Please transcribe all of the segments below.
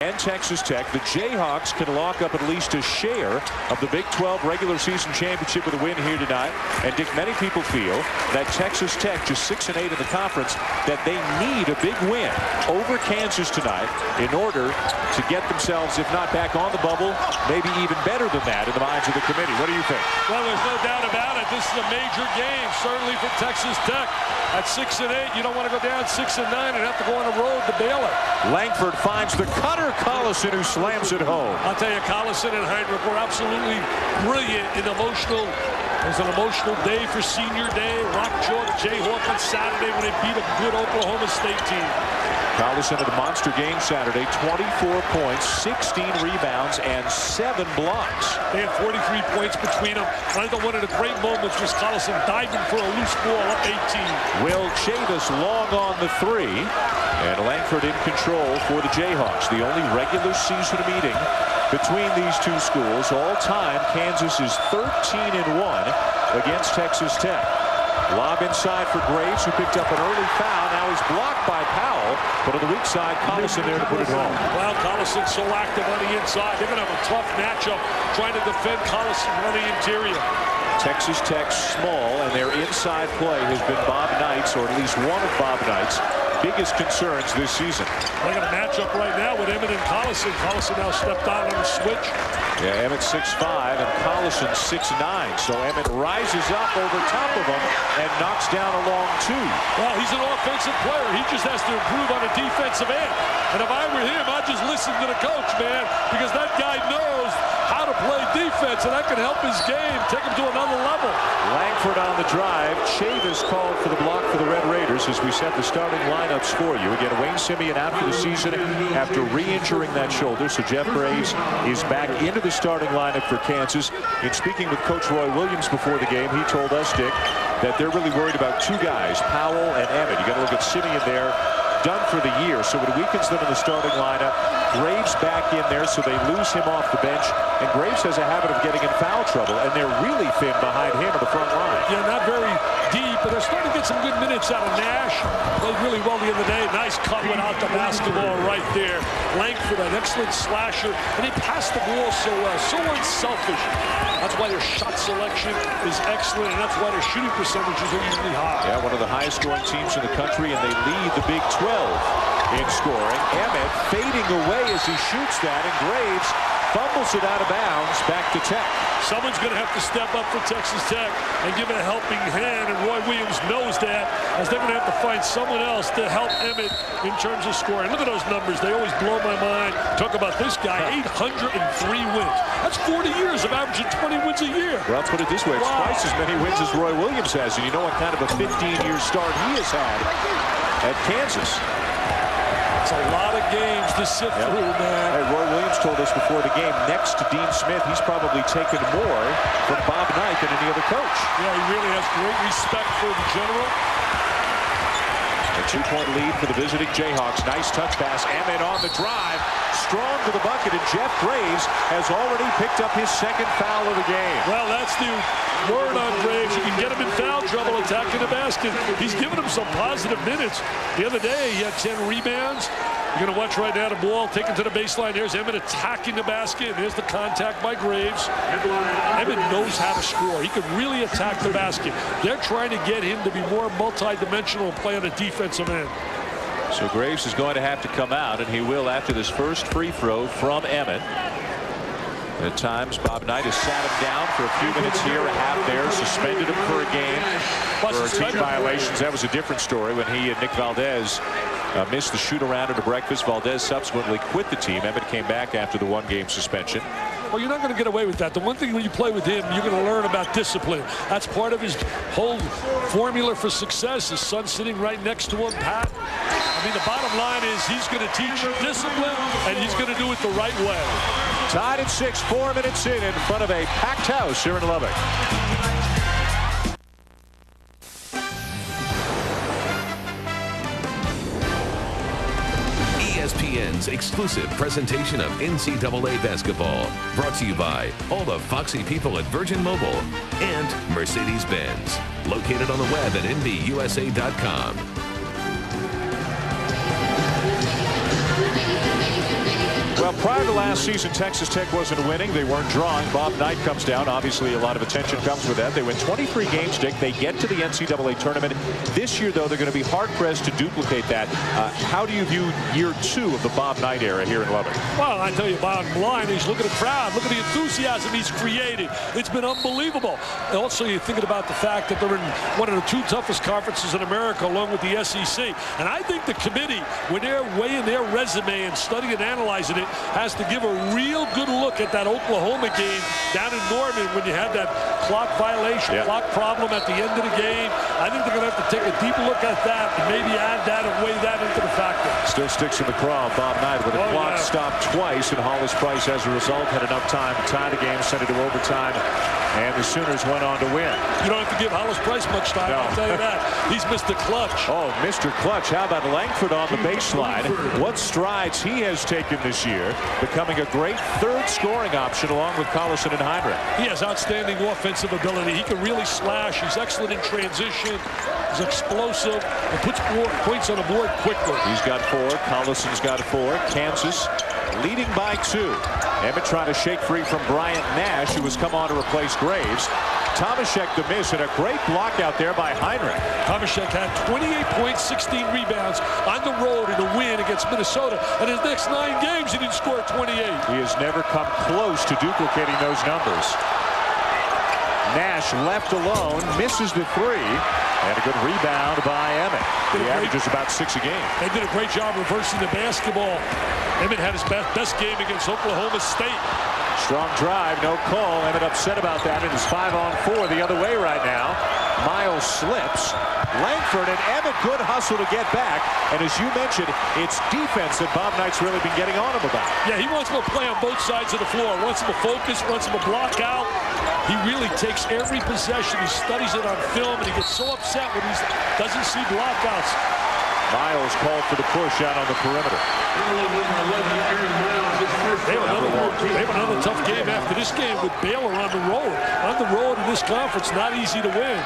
And Texas Tech, the Jayhawks can lock up at least a share of the Big 12 regular season championship with a win here tonight. And Dick, many people feel that Texas Tech, just 6-8 in the conference, that they need a big win over Kansas tonight in order to get themselves, if not back on the bubble, maybe even better than that in the minds of the committee. What do you think? Well, there's no doubt about it. This is a major game, certainly for Texas Tech. At 6-8, you don't want to go down 6-9 and have to go on the road to Baylor. Langford finds the cutter, Collison, who slams it home. I'll tell you, Collison and Heinrich were absolutely brilliant and emotional. It was an emotional day for senior day. Rock chalk Jayhawks on Saturday when they beat a good Oklahoma State team. Collison had a monster game Saturday, 24 points, 16 rebounds, and 7 blocks. They had 43 points between them. I thought one of the great moments was Collison diving for a loose ball up 18. Will Chavis long on the three, and Langford in control for the Jayhawks. The only regular season meeting between these two schools. All time, Kansas is 13-1 against Texas Tech. Lob inside for Graves, who picked up an early foul. Now he's blocked by Powell, but on the weak side, Collison there to put it home. Well, Collison's so active on the inside. They're going to have a tough matchup trying to defend Collison on the interior. Texas Tech small, and their inside play has been Bob Knight's, or at least one of Bob Knight's, biggest concerns this season. They got a matchup right now with Emmett and Collison. Collison now stepped out on the switch. Yeah, Emmett 6'5", and Collison 6'9". So Emmett rises up over top of him and knocks down a long two. Well, he's an offensive player. He just has to improve on the defensive end. And if I were him, I'd just listen to the coach, man, because that guy knows how to play defense, and that can help his game, take him to another level. Langford on the drive. Chavis called for the block for the Red Raiders as we set the starting lineups for you. Again, Wayne Simeon out for the season after re-injuring that shoulder, so Jeff Graves is back into the starting lineup for Kansas. In speaking with Coach Roy Williams before the game, he told us, Dick, that they're really worried about two guys, Powell and Emmett. You got to look at Simeon there, done for the year, so it weakens them in the starting lineup. Graves back in there, so they lose him off the bench, and Graves has a habit of getting in foul trouble, and they're really thin behind him on the front line. Yeah, not very deep, but they're starting to get some good minutes out of Nash. Played really well the other day. Nice cut without the basketball right there. Langford, an excellent slasher, and he passed the ball so well, so unselfish. That's why their shot selection is excellent, and that's why their shooting percentages are usually high. Yeah, one of the highest scoring teams in the country, and they lead the Big 12 in scoring. Emmett fading away as he shoots that, and Graves fumbles it out of bounds back to Tech. Someone's going to have to step up for Texas Tech and give it a helping hand, and Roy Williams knows that, as they're going to have to find someone else to help Emmett in terms of scoring. Look at those numbers. They always blow my mind. Talk about this guy, 803 wins. That's 40 years of averaging 20 wins a year. Well, let's put it this way. It's twice as many wins as Roy Williams has, and you know what kind of a 15-year start he has had at Kansas. It's a lot of games to sift through, man. Hey, Roy Williams told us before the game, next to Dean Smith, he's probably taken more from Bob Knight than any other coach. Yeah, he really has great respect for the general. A 2-point lead for the visiting Jayhawks. Nice touch pass. Emmett on the drive. Strong to the bucket, and Jeff Graves has already picked up his second foul of the game. Well, that's the word on Graves. You can get him in foul trouble attacking the basket. He's given him some positive minutes. The other day, he had 10 rebounds. You're going to watch right now the ball taken to the baseline. There's Emmett attacking the basket. And there's the contact by Graves. Emmett knows how to score. He could really attack the basket. They're trying to get him to be more multi-dimensional and play on the defensive end. So Graves is going to have to come out, and he will after this first free throw from Emmett. At times, Bob Knight has sat him down for a few minutes here, a half there, suspended him for a game for team violations. That was a different story when he and Nick Valdez missed the shoot-around at a breakfast. Valdez subsequently quit the team. Emmett came back after the one-game suspension. Well, you're not going to get away with that. The one thing when you play with him, you're going to learn about discipline. That's part of his whole formula for success. His son sitting right next to him, Pat. I mean, the bottom line is he's going to teach you discipline, and he's going to do it the right way. Tied at 6, 4 minutes in front of a packed house here in Lubbock. ESPN's exclusive presentation of NCAA basketball, brought to you by all the Foxy people at Virgin Mobile and Mercedes-Benz, located on the web at NBUSA.com. Well, prior to last season, Texas Tech wasn't winning. They weren't drawing. Bob Knight comes down. Obviously, a lot of attention comes with that. They win 23 games, Dick. They get to the NCAA tournament. This year, though, they're going to be hard-pressed to duplicate that. How do you view year 2 of the Bob Knight era here in Lubbock? Well, I tell you, bottom line is look at the crowd. Look at the enthusiasm he's created. It's been unbelievable. Also, you're thinking about the fact that they're in one of the 2 toughest conferences in America, along with the SEC. And I think the committee, when they're weighing their resume and studying and analyzing it, has to give a real good look at that Oklahoma game down in Norman when you had that clock violation, clock problem at the end of the game. I think they're going to have to take a deep look at that and maybe add that and weigh that into the factor. Still sticks in the craw. Bob Knight with a clock stopped twice, and Hollis Price, as a result, had enough time to tie the game, send it to overtime, and the Sooners went on to win. You don't have to give Hollis Price much time, I'll tell you that. He's Mr. Clutch. Oh, Mr. Clutch. How about Langford on the baseline? What strides he has taken this year, becoming a great third scoring option along with Collison and Heinrich. He has outstanding offensive ability. He can really slash. He's excellent in transition. He's explosive and puts points on the board quickly. He's got 4. Collison's got 4. Kansas leading by 2. Emmett trying to shake free from Bryant Nash, who has come on to replace Graves. Tomaszek the miss, and a great block out there by Heinrich. Tomaszek had 28 points, 16 rebounds on the road in a win against Minnesota. And his next 9 games, he didn't score 28. He has never come close to duplicating those numbers. Nash left alone, misses the 3. And a good rebound by Emmett. He averages about 6 a game. They did a great job reversing the basketball. Emmett had his best game against Oklahoma State. Strong drive, no call. Emmett upset about that. It is 5-on-4 the other way right now. Miles slips. Langford and Emmett, good hustle to get back. And as you mentioned, it's defense that Bob Knight's really been getting on him about. Yeah, he wants him to play on both sides of the floor. Wants him to focus, wants him to block out. He really takes every possession. He studies it on film, and he gets so upset when he doesn't see blockouts. Miles called for the push out on the perimeter. They have another tough game after this game with Baylor on the road. On the road in this conference, not easy to win.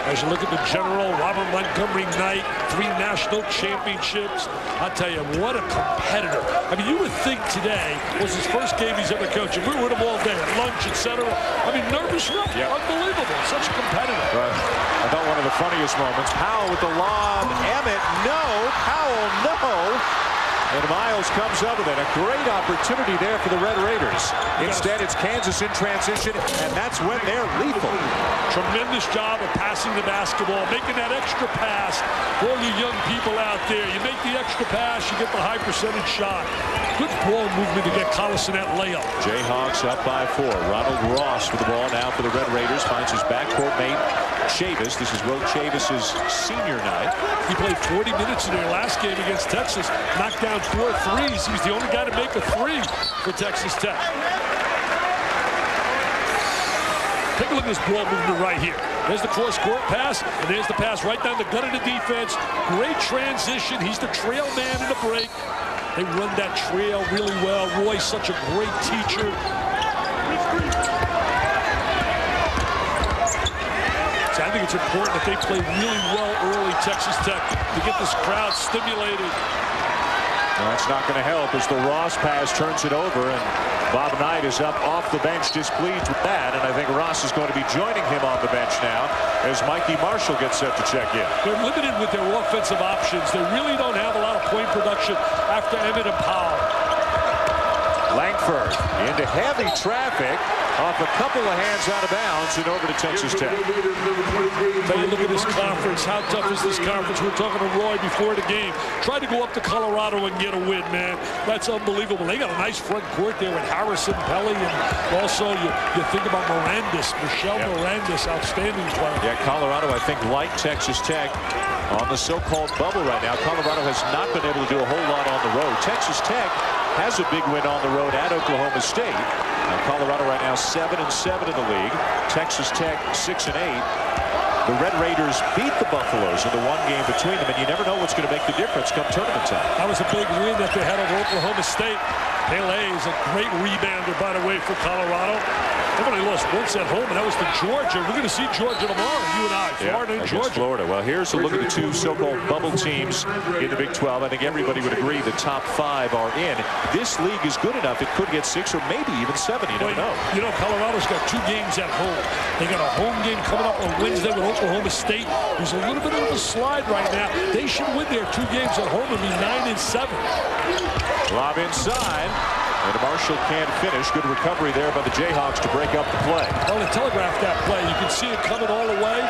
As you look at the general, Robert Montgomery Knight, 3 national championships. I'll tell you, what a competitor. I mean, you would think today was his first game he's ever coached. We were with him all day at lunch, etc. I mean, nervous wreck. Unbelievable. Such a competitor. Right. I thought one of the funniest moments, Powell with the lob. Emmett, no. Powell, no. And Miles comes up with it. A great opportunity there for the Red Raiders. Instead, it's Kansas in transition, and that's when they're lethal. Tremendous job of passing the basketball, making that extra pass. For all you young people out there, you make the extra pass, you get the high percentage shot. Good ball movement to get Collison that layup. Jayhawks up by 4. Ronald Ross with the ball now for the Red Raiders. Finds his backcourt mate, Chavis. This is Will Chavis's senior night. He played 40 minutes in their last game against Texas. Knocked down 4 threes. He was the only guy to make a 3 for Texas Tech. Take a look at this ball movement right here. There's the cross-court pass, and there's the pass right down the gut of the defense. Great transition. He's the trail man in the break. They run that trail really well. Roy's such a great teacher. So I think it's important that they play really well early, Texas Tech, to get this crowd stimulated. Well, that's not going to help as the Ross pass turns it over, and Bob Knight is up off the bench displeased with that, and I think Ross is going to be joining him on the bench now as Mikey Marshall gets set to check in. They're limited with their offensive options. They really don't have a lot of point production after Emmett and Powell. Langford into heavy traffic off a couple of hands out of bounds and over to Texas Tech. But you look at this conference. How tough is this conference? We were talking to Roy before the game. Tried to go up to Colorado and get a win, man. That's unbelievable. They got a nice front court there with Harrison, Pelly, and also you think about Mirandis, Michelle Mirandis, outstanding player. Yeah, Colorado, I think, like Texas Tech, on the so-called bubble right now. Colorado has not been able to do a whole lot on the road. Texas Tech has a big win on the road at Oklahoma State. Colorado right now 7-7 in the league. Texas Tech 6-8. The Red Raiders beat the Buffaloes in the 1 game between them, and you never know what's going to make the difference come tournament time. That was a big win that they had over Oklahoma State. Pele is a great rebounder, by the way, for Colorado. They've only lost once at home, and that was to Georgia. We're going to see Georgia tomorrow, you and I, Florida and Georgia. Florida. Well, here's a look at the two so-called bubble teams in the Big 12. I think everybody would agree the top 5 are in. This league is good enough. It could get 6 or maybe even 7. You don't know. You know, Colorado's got 2 games at home. They got a home game coming up on Wednesday with Oklahoma State. There's a little bit of a slide right now. They should win their 2 games at home and be 9-7. Lob inside. And Marshall can't finish. Good recovery there by the Jayhawks to break up the play. Well, they telegraphed that play. You can see it coming all the way.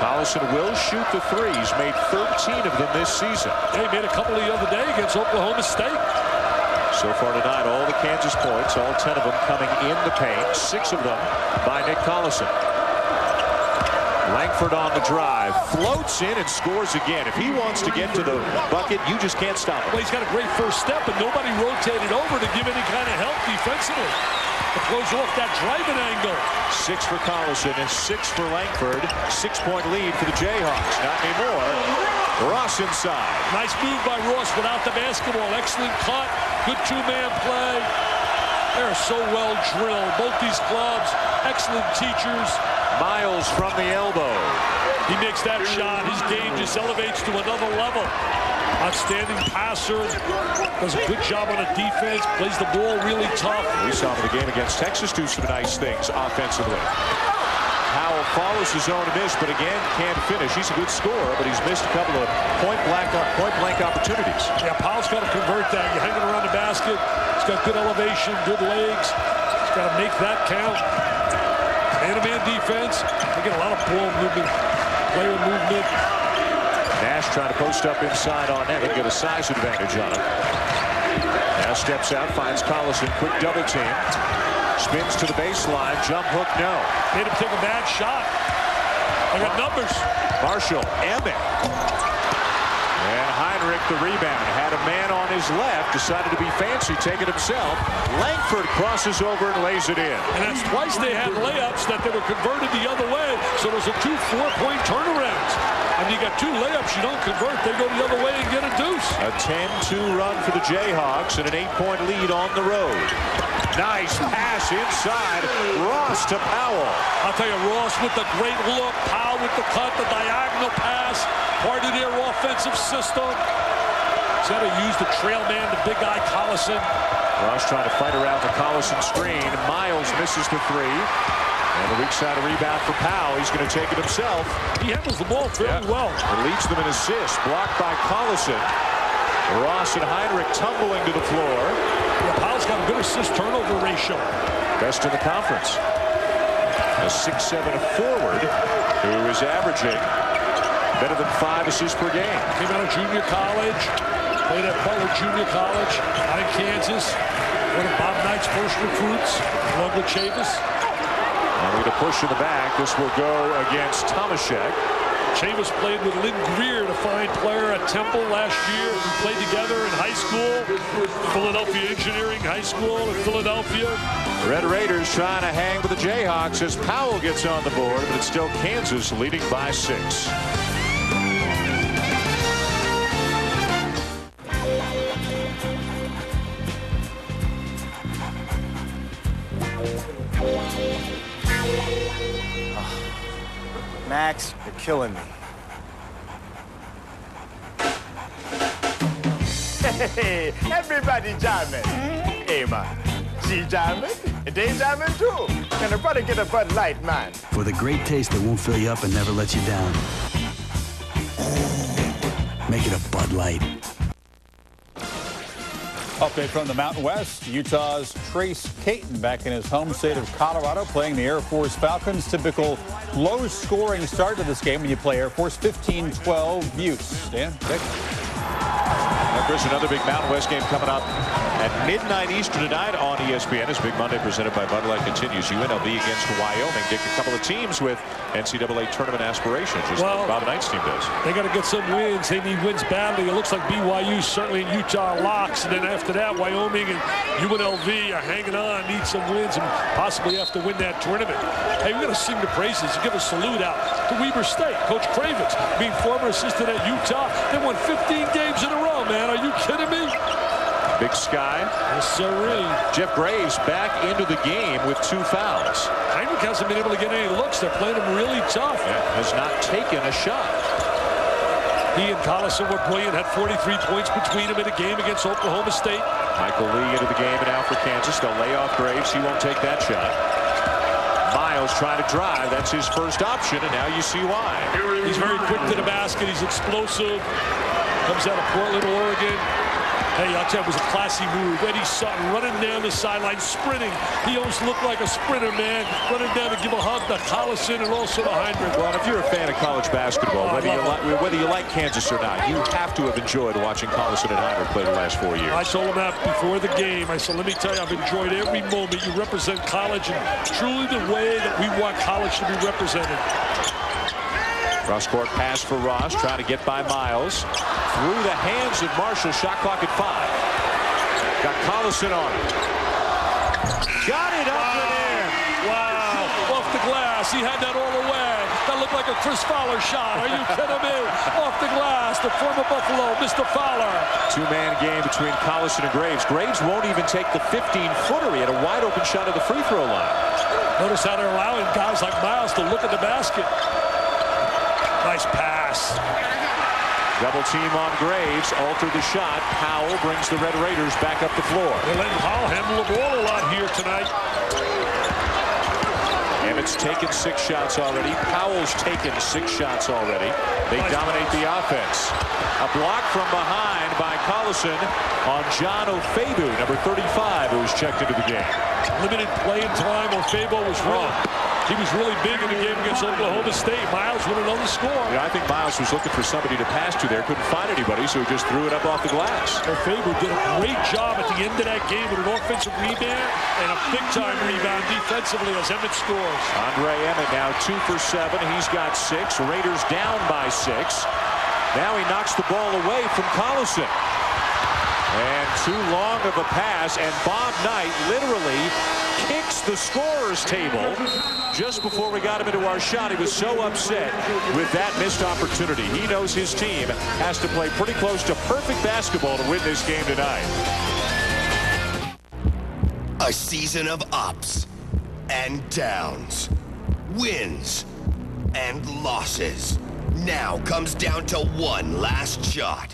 Collison will shoot the 3. He's made 13 of them this season. He made a couple the other day against Oklahoma State. So far tonight, all the Kansas points, all 10 of them coming in the paint, 6 of them by Nick Collison. Langford on the drive, floats in and scores again. If he wants to get to the bucket, you just can't stop him. Well, he's got a great first step, and nobody rotated over to give any kind of help defensively. It throws off that driving angle. 6 for Collison and 6 for Langford. 6-point lead for the Jayhawks. Not anymore. Ross inside. Nice move by Ross without the basketball. Excellent cut. Good 2-man play. They're so well drilled. Both these clubs, excellent teachers. Miles from the elbow. He makes that shot. His game just elevates to another level. Outstanding passer. Does a good job on the defense. Plays the ball really tough. We saw him in the game against Texas do some nice things offensively. Powell follows his own miss, but again can't finish. He's a good scorer, but he's missed a couple of point-blank opportunities. Yeah, Powell's got to convert that. You're hanging around the basket. He's got good elevation, good legs. He's got to make that count. Man-to-man defense. They get a lot of ball movement, player movement. Nash trying to post up inside on net and get a size advantage on him. Now steps out, finds Collison, quick double team. Spins to the baseline, jump hook, no. Made him take a bad shot. I got numbers. Marshall, Emmett. And Heinrich, the rebound, had a man on his left, decided to be fancy, take it himself. Langford crosses over and lays it in. And that's twice they had layups that they were converted the other way. So there's a 2 4-point turnarounds. And you got 2 layups you don't convert, they go the other way and get a deuce. A 10-2 run for the Jayhawks and an 8-point lead on the road. Nice pass inside. Ross to Powell. I'll tell you, Ross with the great look, Powell with the cut, the diagonal pass, part of their offensive system. He's got to use the trail man, the big guy Collison. Ross trying to fight around the Collison screen. Miles misses the 3. And the weak side of rebound for Powell. He's going to take it himself. He handles the ball fairly well. It leads them in assists. Blocked by Collison. Ross and Heinrich tumbling to the floor. Yeah, Powell's got a good assist-turnover ratio. Best in the conference. A 6'7" forward who is averaging better than 5 assists per game. Came out of junior college. Played at Butler Junior College out in Kansas. One of Bob Knight's first recruits, along with Chavis. And with a push in the back, this will go against Tomaszek. Chavis played with Lynn Greer, the fine player at Temple last year. We played together in high school, Philadelphia Engineering High School in Philadelphia. Red Raiders trying to hang with the Jayhawks as Powell gets on the board, but it's still Kansas leading by 6. Max, you're killing me. Hey, everybody jamming. Hey, man. She jamming, and they jamming too. Can a brother get a Bud Light, man? For the great taste that won't fill you up and never let you down. Make it a Bud Light. Update from the Mountain West. Utah's Trace Caton back in his home state of Colorado playing the Air Force Falcons. Typical low-scoring start to this game when you play Air Force. 15-12 Buse. Dan, Dick. Now, Chris, another big Mountain West game coming up at midnight Eastern tonight on ESPN. As Big Monday presented by Bud Light continues. UNLV against Wyoming. Dick, a couple of teams with NCAA tournament aspirations, just like Bob Knight's team does. They got to get some wins. They need wins badly. It looks like BYU certainly in Utah locks. And then after that, Wyoming and UNLV are hanging on, need some wins, and possibly have to win that tournament. Hey, we got to sing the praises and give a salute out to Weber State. Coach Kravitz, being former assistant at Utah, they won 15 games in a row, man. Are you kidding me? Big Sky. Yes, sirree. Jeff Graves back into the game with 2 fouls. Heinrich hasn't been able to get any looks. They're playing him really tough. Yeah, has not taken a shot. He and Collison were brilliant. Had 43 points between them in a game against Oklahoma State. Michael Lee into the game and out for Kansas. They'll lay off Graves. He won't take that shot. Miles trying to drive. That's his first option, and now you see why. He's very quick to the basket. He's explosive. Comes out of Portland, Oregon. Hey, I'll tell you, it was a classy move. Eddie Sutton running down the sideline, sprinting. He almost looked like a sprinter, man. Running down to give a hug to Collison and also to Heinrich. Well, if you're a fan of college basketball, whether you like Kansas or not, you have to have enjoyed watching Collison and Heinrich play the last 4 years. I told him that before the game. I said, let me tell you, I've enjoyed every moment. You represent college, and truly the way that we want college to be represented. Cross-court pass for Ross, trying to get by Miles. Through the hands of Marshall, shot clock at 5. Got Collison on it. Got it up and in. Wow, off the glass. He had that all the way. That looked like a Chris Fowler shot. Are you kidding me? Off the glass, the former Buffalo, Mr. Fowler. 2-man game between Collison and Graves. Graves won't even take the 15-footer. He had a wide-open shot at the free throw line. Notice how they're allowing guys like Miles to look at the basket. Nice pass. Double team on Graves. Alter the shot. Powell brings the Red Raiders back up the floor. They're letting Powell handle the ball a lot here tonight. Emmett's taken 6 shots already. Powell's taken 6 shots already. They dominate the offense. A block from behind by Collison on John Ofebu, number 35, who was checked into the game. Limited playing time. Ofebu was wrong. He was really big in the game against Oklahoma State. Miles with another score. Yeah, I think Miles was looking for somebody to pass to there. Couldn't find anybody, so he just threw it up off the glass. Ofebu did a great job at the end of that game with an offensive rebound and a big-time rebound defensively as Emmett scores. Andre Emmett now 2 for 7. He's got 6. Raiders down by 6. Now he knocks the ball away from Collison. And too long of a pass, and Bob Knight literally kicks the scorer's table just before we got him into our shot. He was so upset with that missed opportunity. He knows his team has to play pretty close to perfect basketball to win this game tonight. A season of ups and downs, wins and losses. Now comes down to one last shot.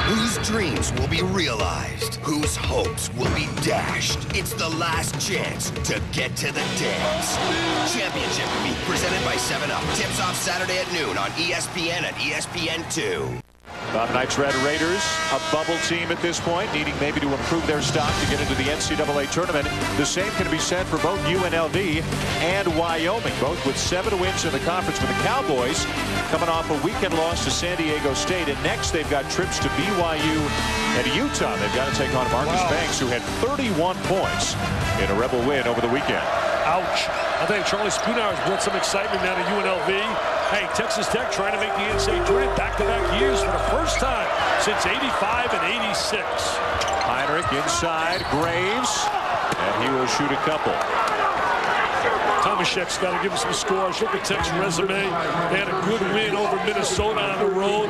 Whose dreams will be realized? Whose hopes will be dashed? It's the last chance to get to the dance. Championship week presented by 7-Up. Tips off Saturday at noon on ESPN and ESPN2. Bob Knight's Red Raiders, a bubble team at this point, needing maybe to improve their stock to get into the NCAA tournament. The same can be said for both UNLV and Wyoming, both with 7 wins in the conference. For the Cowboys, coming off a weekend loss to San Diego State, and next they've got trips to BYU and Utah. They've got to take on Marcus Banks, who had 31 points in a Rebel win over the weekend. Ouch. I think Charlie Spoonhour has brought some excitement out of UNLV. Hey, Texas Tech trying to make the NCAA tournament back-to-back years for the first time since 85 and 86. Heinrich inside, Graves, and he will shoot a couple. Tomaszek's got to give him some scores. Look at Tech's resume. They had a good win over Minnesota on the road.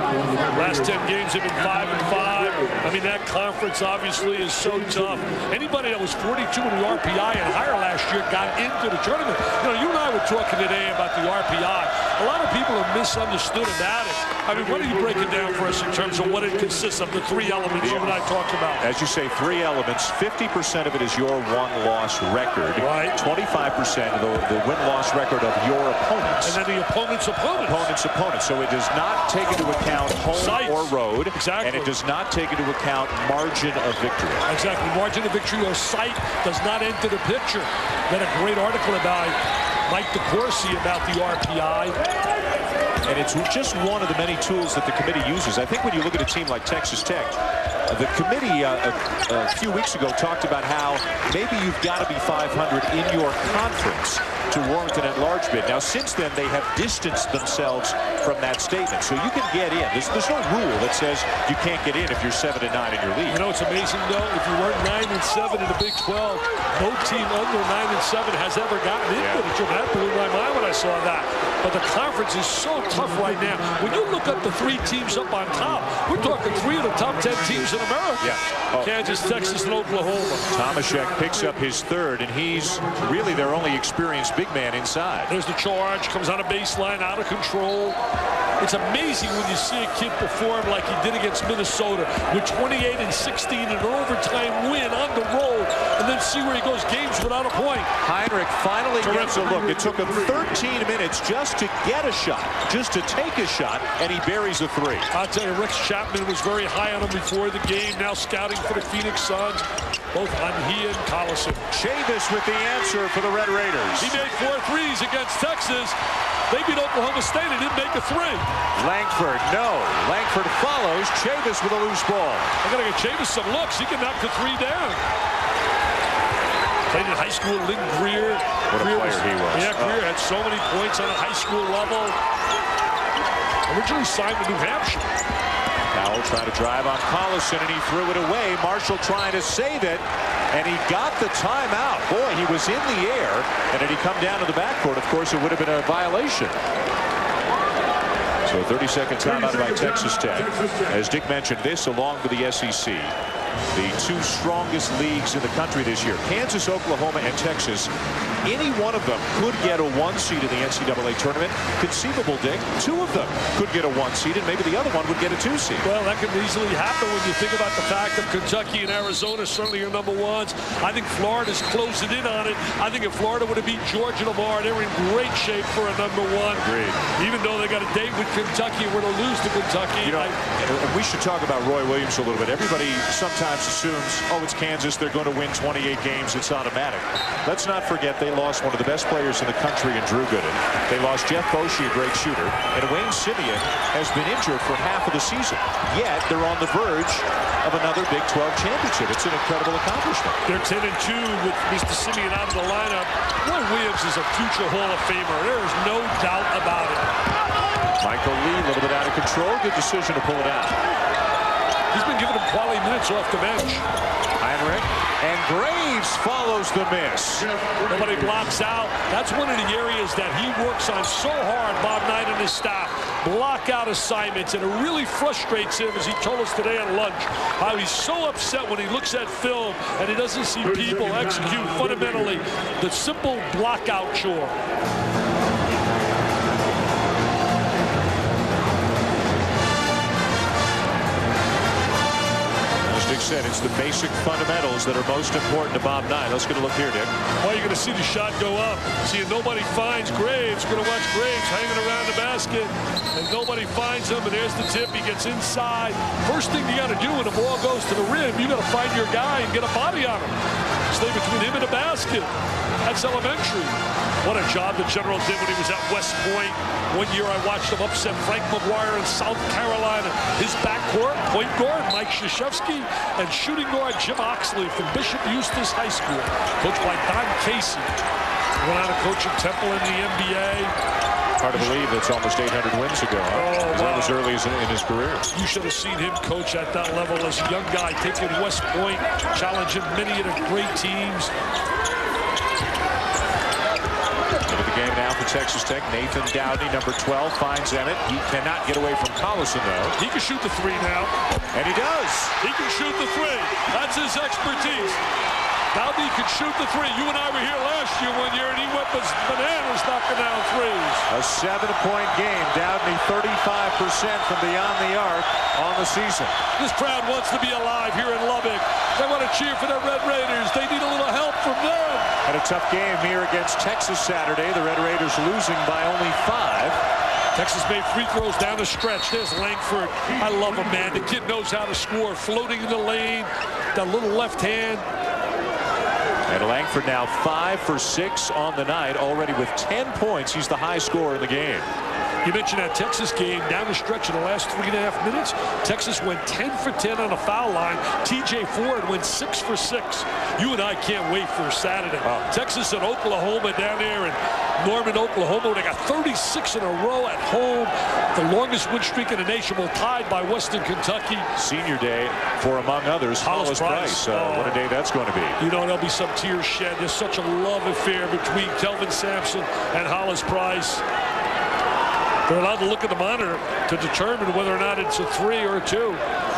Last 10 games have been 5-5. I mean, that conference obviously is so tough. Anybody that was 42 in the RPI and higher last year got into the tournament. You know, you and I were talking today about the RPI. A lot of people have misunderstood about it. I mean, why don't you break it down for us in terms of what it consists of, the 3 elements you and I talked about? As you say, 3 elements. 50% of it is your one-loss record. Right. 25% of the win-loss record of your opponents. And then the opponent's opponent. Opponent's opponent. So it does not take into account home Sites. or road. Exactly. And it does not take into account margin of victory. Exactly. Margin of victory or site does not enter the picture. Read a great article about Mike DeCourcy about the RPI. And it's just one of the many tools that the committee uses. I think when you look at a team like Texas Tech, the committee a few weeks ago talked about how maybe you've got to be 500 in your conference to Warrington at large bid. Now, since then, they have distanced themselves from that statement. So you can get in. There's no rule that says you can't get in if you're 7-9 in your league. You know, it's amazing, though. If you weren't 9-7 in the Big 12, no team under 9-7 has ever gotten into the tournament. That blew my mind when I saw that. But the conference is so tough right now. When you look up the 3 teams up on top, we're talking 3 of the top 10 teams in America. Yeah. Kansas, Texas, and Oklahoma. Tomaszek picks up his 3rd, and he's really their only experienced big man inside. There's the charge, comes on a baseline, out of control. It's amazing when you see a kid perform like he did against Minnesota with 28-16 and an overtime win on the road, and then see where he goes games without a point. Heinrich finally gets a look. It took him 13 minutes just to get a shot, just to take a shot, and he buries a 3. I'll tell you, Rex Chapman was very high on him before the game, now scouting for the Phoenix Suns, both on he and Collison. Chavis with the answer for the Red Raiders. He made 4 threes against Texas. They beat Oklahoma State and didn't make a 3. Langford, no. Langford follows. Chavis with a loose ball. I got to get Chavis some looks. He can knock the 3 down. Played in high school, Lynn Greer. What a player he was. Yeah, Greer had so many points on a high school level. Originally signed with New Hampshire. Powell trying to drive on Collison, and he threw it away. Marshall trying to save it, and he got the timeout. Boy, he was in the air, and had he come down to the backcourt, of course, it would have been a violation. So 30-second timeout by Texas Tech. As Dick mentioned, this along with the SEC. The 2 strongest leagues in the country this year, Kansas, Oklahoma, and Texas. Any one of them could get a 1 seed in the NCAA tournament. Conceivable, Dick. 2 of them could get a 1 seed, and maybe the other one would get a 2 seed. Well, that could easily happen when you think about the fact that Kentucky and Arizona certainly are number 1s. I think Florida's closing in on it. I think if Florida would have beat Georgia tomorrow, they were in great shape for a number 1. Agreed. Even though they got a date with Kentucky, we're to lose to Kentucky. You know, and we should talk about Roy Williams a little bit. Everybody sometimes assumes, oh, it's Kansas, they're going to win 28 games, it's automatic. Let's not forget they lost one of the best players in the country in Drew Gooden. They lost Jeff Boschee, a great shooter, and Wayne Simeon has been injured for half of the season. Yet they're on the verge of another Big 12 championship. It's an incredible accomplishment. They're 10-2 with Mr. Simeon out of the lineup. Roy Williams is a future Hall of Famer. There is no doubt about it. Michael Lee, a little bit out of control. Good decision to pull it out. He's been giving him quality minutes off the bench. Heinrich, and Graves follows the miss. Nobody blocks out. That's one of the areas that he works on so hard, Bob Knight and his staff. Block out assignments, and it really frustrates him, as he told us today at lunch, how he's so upset when he looks at film and he doesn't see people execute fundamentally the simple block out chore. Said it's the basic fundamentals that are most important to Bob Knight. Let's get a look here, Dick. Well, you're going to see the shot go up. See, nobody finds Graves. Going to watch Graves hanging around the basket, and nobody finds him. And there's the tip. He gets inside. First thing you got to do when the ball goes to the rim, you got to find your guy and get a body on him. Stay between him and the basket. That's elementary. What a job the General did when he was at West Point. One year I watched him upset Frank McGuire in South Carolina. His backcourt, point guard Mike Krzyzewski, and shooting guard Jim Oxley from Bishop Eustace High School, coached by Don Casey. Went on to coach at Temple in the NBA. Hard to believe that's almost 800 wins ago. Huh? Oh, wow. That was early in his career. You should have seen him coach at that level as a young guy, taking West Point, challenging many of the great teams. Into the game now for Texas Tech. Nathan Dowdy, number 12, finds Emmett. He cannot get away from Collison, though. He can shoot the 3 now. And he does. He can shoot the 3. That's his expertise. Dowdy can shoot the 3. You and I were here last year one year, and he went bananas knocking down 3s. A 7-point game. Dowdy 35% from beyond the arc on the season. This crowd wants to be alive here in Lubbock. They want to cheer for the Red Raiders. They need a little help from them. Had a tough game here against Texas Saturday. The Red Raiders losing by only 5. Texas made free throws down the stretch. There's Langford. I love him, man. The kid knows how to score. Floating in the lane. That little left hand. And Langford now 5 for 6 on the night, already with 10 points. He's the high scorer in the game. You mentioned that Texas game down the stretch in the last 3.5 minutes. Texas went 10 for 10 on the foul line. TJ Ford went 6 for 6. You and I can't wait for Saturday. Texas and Oklahoma down there in Norman, Oklahoma. They got 36 in a row at home. The longest win streak in the nation, will tied by Western Kentucky. Senior day for, among others, Hollis Price. What a day that's going to be. You know, there'll be some tears shed. There's such a love affair between Kelvin Sampson and Hollis Price. They're allowed to look at the monitor to determine whether or not it's a 3 or a 2.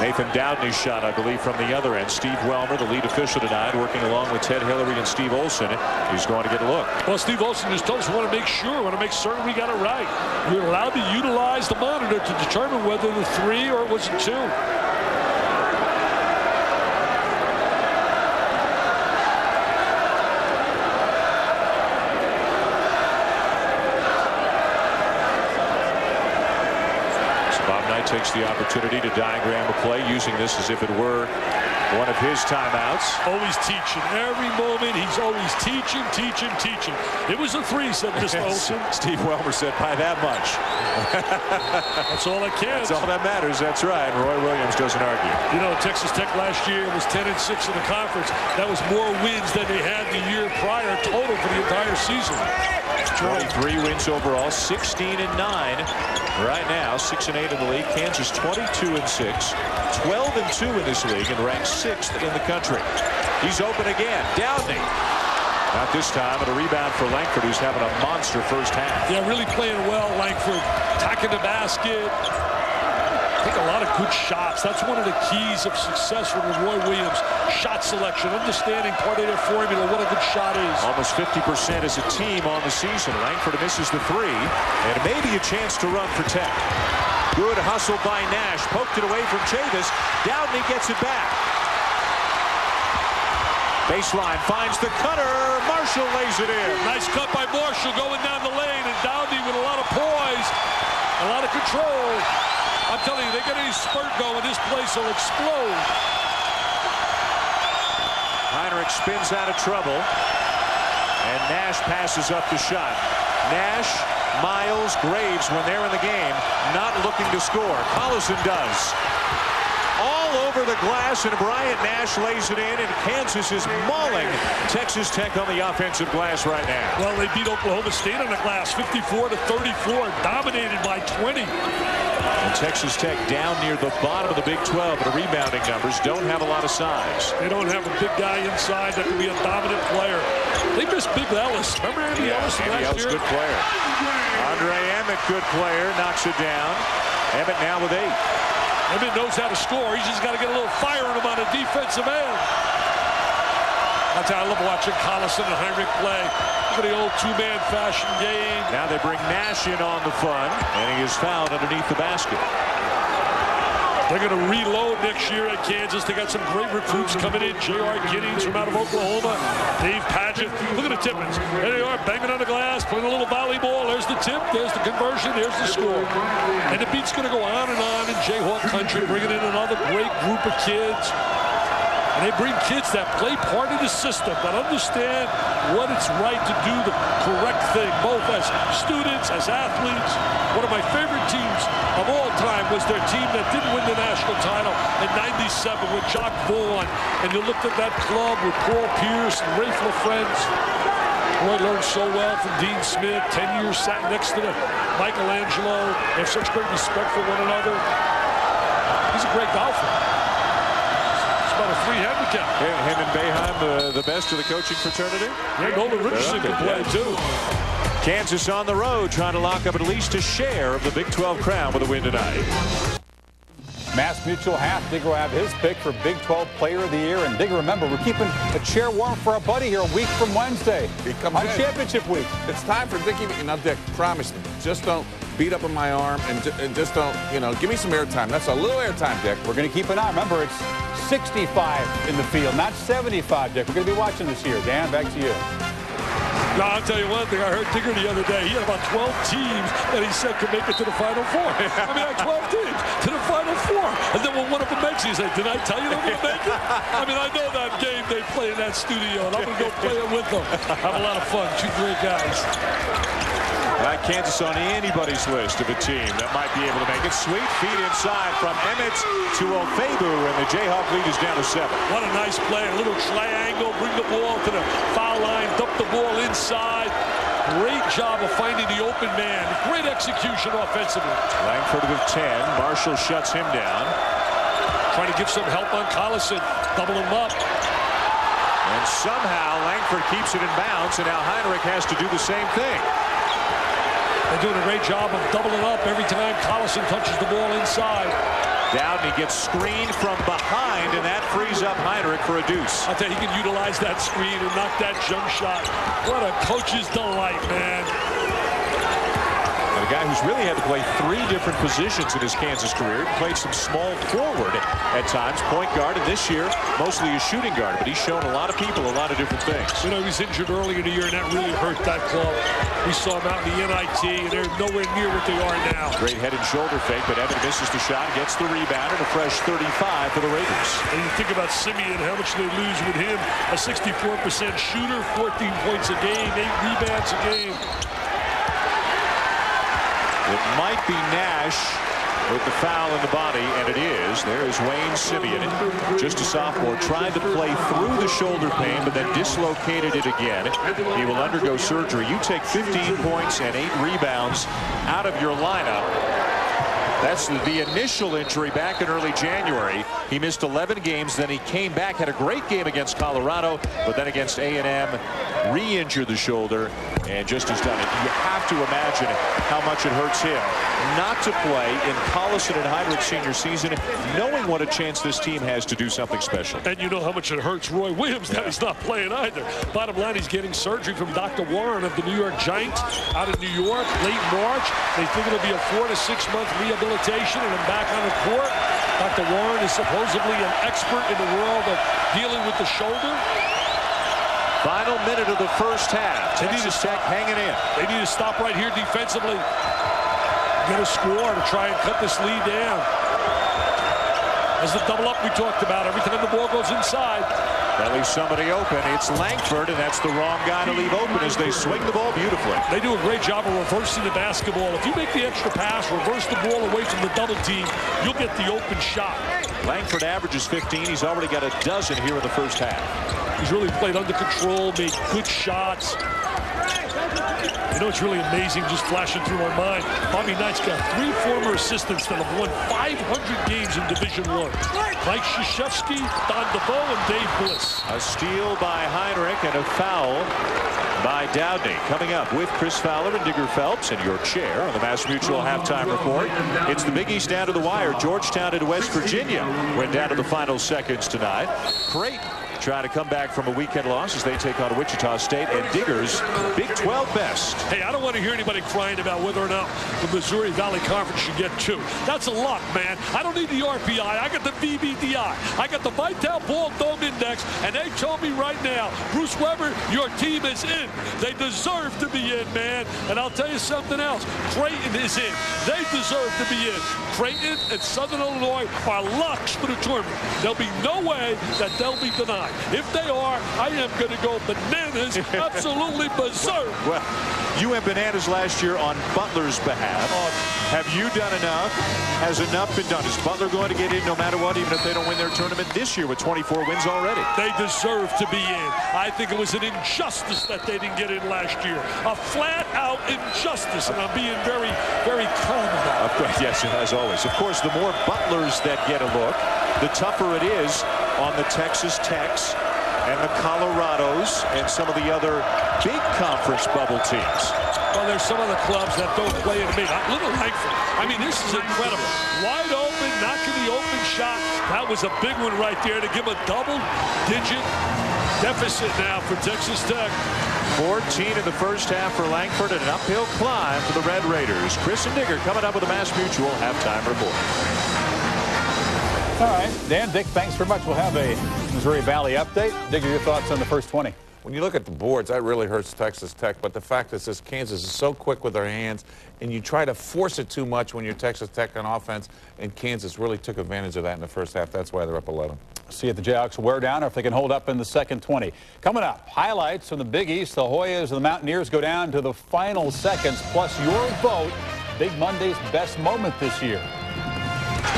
Nathan Dowdney's shot, I believe, from the other end. Steve Welmer, the lead official tonight, working along with Ted Hillary and Steve Olson. He's going to get a look. Well, Steve Olson just told us we want to make sure, want to make certain we got it right. We're allowed to utilize the monitor to determine whether the 3 or it was a 2. Takes the opportunity to diagram a play, using this as if it were one of his timeouts. Always teaching. Every moment, he's always teaching. It was a 3, said Mr. Olson. Steve Welmer said, by that much. That's all that counts. That's all that matters. That's right. Roy Williams doesn't argue. You know, Texas Tech last year was 10-6 in the conference. That was more wins than they had the year prior total for the entire season. 23 wins overall, 16-9 right now, 6-8 in the league. Kansas 22-6, 12-2 in this league, and ranked 6th in the country. He's open again. Dowdney. Not this time, but a rebound for Langford, who's having a monster first half. Yeah, really playing well, Langford. Attacking the basket. Take a lot of good shots. That's one of the keys of success for Roy Williams. Shot selection, understanding part of their formula, what a good shot is. Almost 50% as a team on the season. Langford misses the 3, and maybe a chance to run for Tech. Good hustle by Nash. Poked it away from Chavis. Dowdney gets it back. Baseline finds the cutter. Marshall lays it in. Nice cut by Marshall going down the lane, and Dowdney with a lot of poise, a lot of control. I'm telling you, they get any spurt going, this place will explode. Heinrich spins out of trouble, and Nash passes up the shot. Nash, Miles, Graves, when they're in the game, not looking to score. Collison does. All over the glass, and Bryant Nash lays it in, and Kansas is mauling Texas Tech on the offensive glass right now. Well, they beat Oklahoma State on the glass, 54-34, dominated by 20. And Texas Tech down near the bottom of the Big 12, but the rebounding numbers don't have a lot of size. They don't have a big guy inside that can be a dominant player. They missed Big Ellis. Remember Andy Ellis from last year? Good player. Andre Emmett, good player, knocks it down. Emmett now with 8. Emmett knows how to score. He's just got to get a little fire in him on a defensive end. I'll tell you, I love watching Collison and Heinrich play. Look at the old two-man fashion game. Now they bring Nash in on the fun, and he is fouled underneath the basket. They're going to reload next year at Kansas. They got some great recruits coming in. J.R. Giddings from out of Oklahoma. Dave Padgett. Look at the Tippins. There they are, banging on the glass, playing a little volleyball. There's the tip. There's the conversion. There's the score. And the beat's going to go on and on in Jayhawk country, bringing in another great group of kids. And they bring kids that play part of the system, that understand what it's right to do the correct thing, both as students, as athletes. One of my favorite teams of all time was their team that didn't win the national title in '97 with Jock Vaughn. And you looked at that club with Paul Pierce and Rafe LaFrance. Roy learned so well from Dean Smith. 10 years sat next to Michelangelo. They have such great respect for one another. He's a great golfer. About a 3 handicap. Yeah, him and Boeheim, the best of the coaching fraternity. Yeah, Nolan Richardson can play too. Kansas on the road, trying to lock up at least a share of the Big 12 crown with a win tonight. Mass Mutual half. Digger will have his pick for Big 12 Player of the Year. And Digger, remember, we're keeping a chair warm for our buddy here a week from Wednesday on championship week. It's time for Dickie. Now, Dick, promise me, just don't beat up on my arm and just don't, give me some airtime. That's a little airtime, Dick. We're going to keep an eye. Remember, it's 65 in the field, not 75, Dick. We're going to be watching this year. Dan, back to you. No, I'll tell you one thing. I heard Digger the other day. He had about 12 teams that he said could make it to the Final Four. I mean, 12 teams to the Final Four. And then when one of them makes it, he said, did I tell you they were going to make it? I mean, I know that game they play in that studio, and I'm going to go play it with them. Have a lot of fun. 2 great guys. Kansas on anybody's list of a team that might be able to make it. Sweet feed inside from Emmett to Ofebu, and the Jayhawk lead is down to 7. What a nice play. A little triangle, bring the ball to the foul line, dump the ball inside. Great job of finding the open man. Great execution offensively. Langford with 10. Marshall shuts him down. Trying to give some help on Collison. Double him up. And somehow Langford keeps it in bounds, and now Heinrich has to do the same thing. They're doing a great job of doubling up every time Collison touches the ball inside. Dowdney gets screened from behind, and that frees up Heinrich for a deuce. I'll tell you, he can utilize that screen and knock that jump shot. What a coach's delight, man. And a guy who's really had to play 3 different positions in his Kansas career. He played some small forward at times, point guard, and this year mostly a shooting guard. But he's shown a lot of people a lot of different things. You know, he was injured earlier in the year, and that really hurt that club. We saw him out in the NIT, and they're nowhere near what they are now. Great head and shoulder fake, but Evan misses the shot, gets the rebound, and a fresh 35 for the Raiders. And you think about Simeon, how much they lose with him. A 64% shooter, 14 points a game, 8 rebounds a game. It might be Nash with the foul in the body, and it is. There is Wayne Simeon, just a sophomore, tried to play through the shoulder pain, but then dislocated it again. He will undergo surgery. You take 15 points and 8 rebounds out of your lineup. That's the initial injury back in early January. He missed 11 games, then he came back, had a great game against Colorado, but then against A&M, re-injured the shoulder, and just has done it. You have to imagine how much it hurts him not to play in Collison and Heinrich's senior season, knowing what a chance this team has to do something special. And you know how much it hurts Roy Williams that he's not playing either. Bottom line, he's getting surgery from Dr. Warren of the New York Giants out of New York, late March. They think it'll be a 4 to 6 month rehabilitation, and then back on the court. Dr. Warren is supposedly an expert in the world of dealing with the shoulder. Final minute of the first half. Texas Tech hanging in. They need to stop right here defensively. Get a score to try and cut this lead down. As the double up we talked about, every time the ball goes inside. That leaves somebody open. It's Langford, and that's the wrong guy to leave open as they swing the ball beautifully. They do a great job of reversing the basketball. If you make the extra pass, reverse the ball away from the double team, you'll get the open shot. Langford averages 15. He's already got a dozen here in the first half. He's really played under control, made good shots. You know, it's really amazing, just flashing through my mind. Bobby Knight's got 3 former assistants that have won 500 games in Division I. Mike Krzyzewski, Don DeVoe, and Dave Bliss. A steal by Heinrich and a foul by Dowdney. Coming up with Chris Fowler and Digger Phelps in your chair on the Mass Mutual halftime report. It's the Big East down to the wire. Georgetown and West Virginia went down to the final seconds tonight. Creighton trying to come back from a weekend loss as they take on Wichita State, and Digger's Big 12 best. Hey, I don't want to hear anybody crying about whether or not the Missouri Valley Conference should get 2. That's a lot, man. I don't need the RPI. I got the VBDI. I got the Vital Ball Dome Index, and they told me right now, Bruce Weber, your team is in. They deserve to be in, man. And I'll tell you something else. Creighton is in. They deserve to be in. Creighton and Southern Illinois are locks for the tournament. There'll be no way that they'll be denied. If they are, I am going to go bananas, absolutely berserk. Well, you went bananas last year on Butler's behalf. Have you done enough? Has enough been done? Is Butler going to get in no matter what, even if they don't win their tournament this year with 24 wins already? They deserve to be in. I think it was an injustice that they didn't get in last year. A flat-out injustice, and I'm being very, very calm about it. Yes, as always. Of course, the more Butlers that get a look, the tougher it is on the Texas Techs and the Colorados and some of the other big conference bubble teams. Well, there's some of the clubs that don't play in me. Little Langford. I mean, this is incredible. Wide open, knocking the open shot. That was a big one right there to give a double-digit deficit now for Texas Tech. 14 in the first half for Langford and an uphill climb for the Red Raiders. Chris and Digger coming up with a Mass Mutual halftime report. All right, Dan, Dick, thanks very much. We'll have a Missouri Valley update. Digger, your thoughts on the first 20? When you look at the boards, that really hurts Texas Tech. But the fact is this Kansas is so quick with their hands, and you try to force it too much when you're Texas Tech on offense, and Kansas really took advantage of that in the first half. That's why they're up 11. See if the Jayhawks wear down or if they can hold up in the second 20. Coming up, highlights from the Big East. The Hoyas and the Mountaineers go down to the final seconds, plus your vote. Big Monday's best moment this year.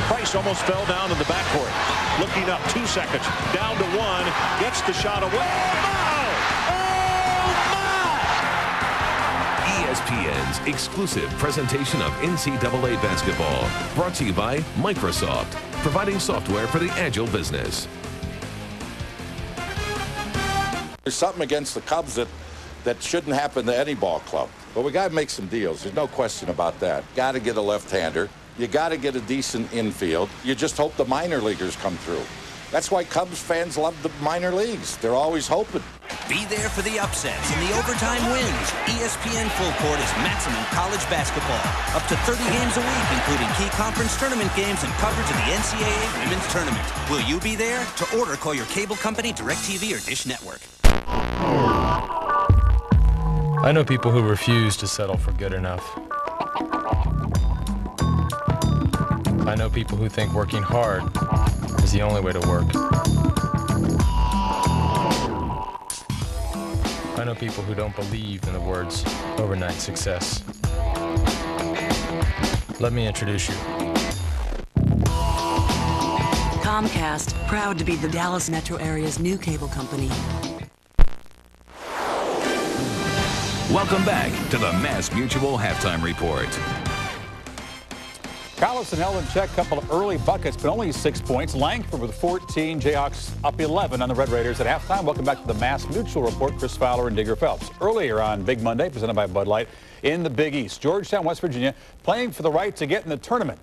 Price almost fell down in the backcourt. Looking up, 2 seconds, down to 1, gets the shot away. ESPN's exclusive presentation of NCAA basketball, brought to you by Microsoft, providing software for the agile business. There's something against the Cubs that shouldn't happen to any ball club. But we got to make some deals. There's no question about that. Got to get a left-hander. You got to get a decent infield. You just hope the minor leaguers come through. That's why Cubs fans love the minor leagues. They're always hoping. Be there for the upsets and the overtime wins. ESPN Full Court is maximum college basketball. Up to 30 games a week, including key conference tournament games and coverage of the NCAA Women's Tournament. Will you be there? To order, call your cable company, DirecTV, or Dish Network. I know people who refuse to settle for good enough. I know people who think working hard is the only way to work. I know people who don't believe in the words overnight success. Let me introduce you. Comcast, proud to be the Dallas metro area's new cable company. Welcome back to the Mass Mutual Halftime Report. Collison held in check, couple of early buckets, but only 6 points. Langford with 14, Jayhawks up 11 on the Red Raiders at halftime. Welcome back to the Mass Mutual Report. Chris Fowler and Digger Phelps. Earlier on Big Monday, presented by Bud Light, in the Big East. Georgetown, West Virginia, playing for the right to get in the tournament.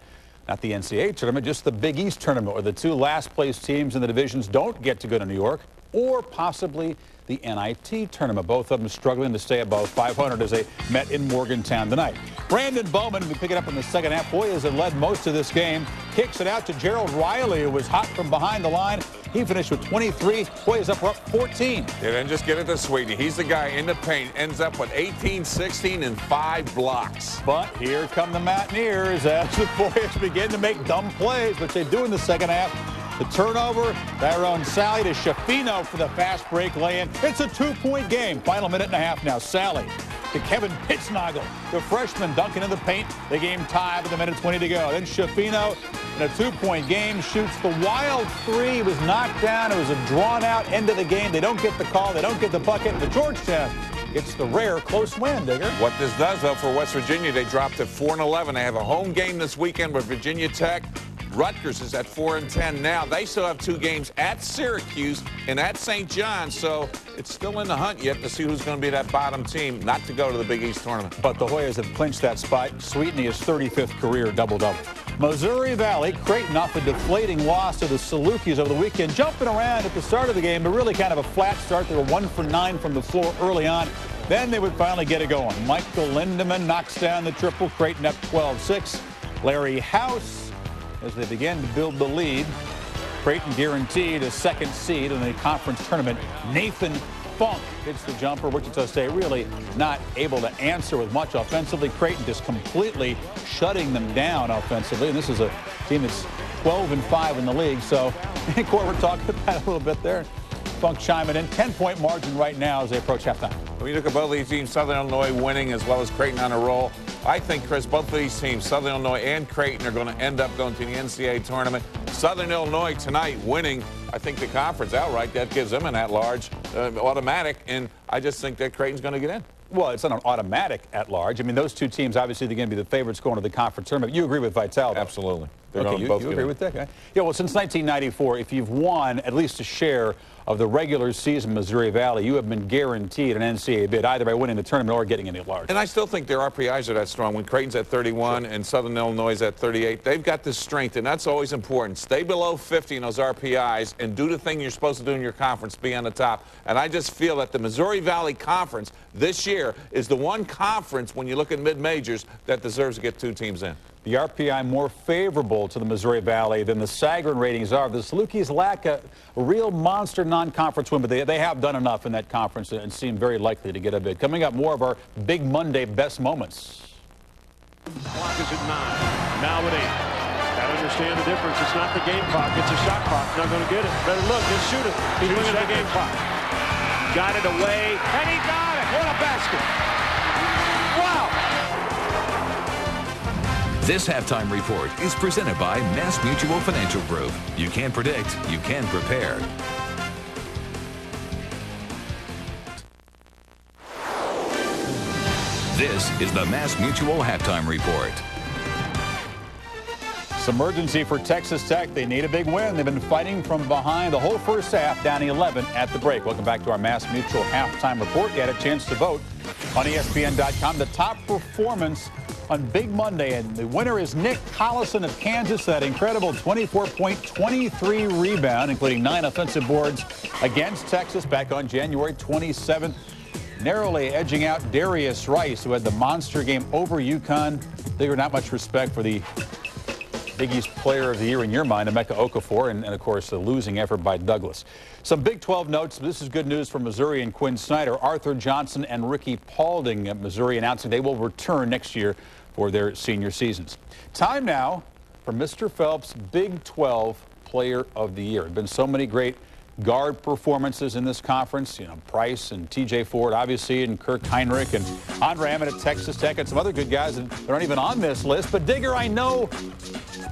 Not the NCAA tournament, just the Big East tournament, where the 2 last-place teams in the divisions don't get to go to New York, or possibly the NIT tournament. Both of them struggling to stay above 500 as they met in Morgantown tonight. Brandon Bowman will be picking up in the second half. Hoyas had led most of this game. Kicks it out to Gerald Riley, who was hot from behind the line. He finished with 23. Hoyas up 14. Yeah, then just get it to Sweetie. He's the guy in the paint. Ends up with 18, 16, and 5 blocks. But here come the Mountaineers as the Hoyas begin to make dumb plays, which they do in the second half. The turnover, their own Sally to Shafino for the fast break lay-in. It's a 2-point game. Final minute and a half now. Sally to Kevin Pitznagel, the freshman dunking in the paint. The game tied with 1:20 to go. Then Shafino in a 2-point game shoots the wild 3. Was knocked down. It was a drawn-out end of the game. They don't get the call. They don't get the bucket. The Georgetown gets the rare close win, Digger. What this does, though, for West Virginia, they dropped to 4-11. They have a home game this weekend with Virginia Tech. Rutgers is at 4-10 now. They still have 2 games at Syracuse and at St. John, so it's still in the hunt yet to see who's going to be that bottom team not to go to the Big East tournament. But the Hoyas have clinched that spot. Sweetney his 35th career double-double. Missouri Valley, Creighton off a deflating loss to the Salukis over the weekend, jumping around at the start of the game, but really kind of a flat start. They were 1 for 9 from the floor early on. Then they would finally get it going. Michael Lindemann knocks down the triple. Creighton up 12-6. Larry House, as they begin to build the lead. Creighton guaranteed a second seed in the conference tournament. Nathan Funk hits the jumper. Wichita State really not able to answer with much offensively. Creighton just completely shutting them down offensively. And this is a team that's 12-5 in the league. So, Corbett talking about it a little bit there. Funk chiming in. 10-point margin right now as they approach halftime. When you look at both of these teams, Southern Illinois winning as well as Creighton on a roll. I think, Chris, both of these teams, Southern Illinois and Creighton, are going to end up going to the NCAA tournament. Southern Illinois tonight winning, I think, the conference outright. That gives them an at-large automatic, and I just think that Creighton's going to get in. Well, it's not an automatic at-large. I mean, those 2 teams, obviously, they're going to be the favorites going to the conference tournament. You agree with Vitale, though? Absolutely. Okay, you agree with that guy? Yeah, well, since 1994, if you've won at least a share of the regular season Missouri Valley, you have been guaranteed an NCAA bid, either by winning the tournament or getting any large. And I still think their RPIs are that strong. When Creighton's at 31 and Southern Illinois is at 38, they've got the strength, and that's always important. Stay below 50 in those RPIs and do the thing you're supposed to do in your conference, be on the top. And I just feel that the Missouri Valley Conference this year is the one conference, when you look at mid-majors, that deserves to get 2 teams in. The RPI more favorable to the Missouri Valley than the Sagarin ratings are. The Salukis lack a real monster non-conference win, but they have done enough in that conference and seem very likely to get a bid. Coming up, more of our Big Monday best moments. Clock is at 9. Now at 8. Got to understand the difference. It's not the game clock. It's a shot clock. Not going to get it. Better look. Just shoot it. He's winning the game clock. Got it away, and he got it. What a basket. Wow. This halftime report is presented by Mass Mutual Financial Group. You can predict, you can prepare. This is the Mass Mutual halftime report. It's emergency for Texas Tech. They need a big win. They've been fighting from behind the whole first half, down 11 at the break. Welcome back to our Mass Mutual halftime report. You had a chance to vote on ESPN.com. The top performance on Big Monday, and the winner is Nick Collison of Kansas. That incredible 24-point, 23 rebound, including 9 offensive boards against Texas back on January 27th. Narrowly edging out Darius Rice, who had the monster game over UConn. They were not much respect for the Big East Player of the Year in your mind, Emeka Okafor, and of course, a losing effort by Douglas. Some Big 12 notes. This is good news for Missouri and Quinn Snyder. Arthur Johnson and Ricky Paulding at Missouri announcing they will return next year for their senior seasons. Time now for Mr. Phelps' Big 12 Player of the Year. There have been so many great guard performances in this conference. You know, Price and T.J. Ford, obviously, and Kirk Heinrich and Andre Hammond at Texas Tech, and some other good guys that aren't even on this list. But, Digger, I know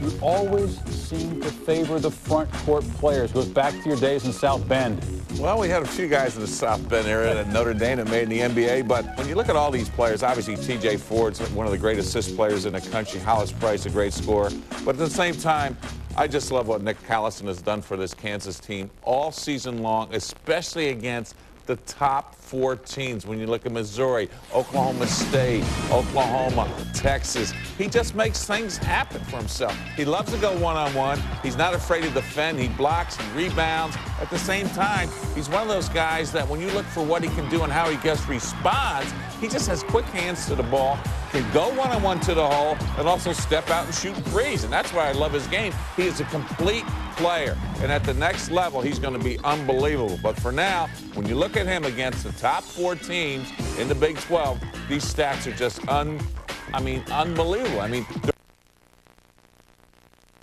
you always seem to favor the front court players. Goes back to your days in South Bend. Well, we had a few guys in the South Bend area at Notre Dame that made in the NBA, but when you look at all these players, obviously T.J. Ford's one of the great assist players in the country. Hollis Price, a great scorer. But at the same time, I just love what Nick Collison has done for this Kansas team all season long, especially against the top 4 teams. When you look at Missouri, Oklahoma State, Oklahoma, Texas, he just makes things happen for himself. He loves to go one-on-one. He's not afraid to defend. He blocks, he rebounds. At the same time, he's one of those guys that when you look for what he can do and how he just responds, he just has quick hands to the ball, can go one-on-one to the hole, and also step out and shoot threes. And that's why I love his game. He is a complete player. And at the next level, he's going to be unbelievable. But for now, when you look at him against the top 4 teams in the Big 12, these stats are just unbelievable. I mean,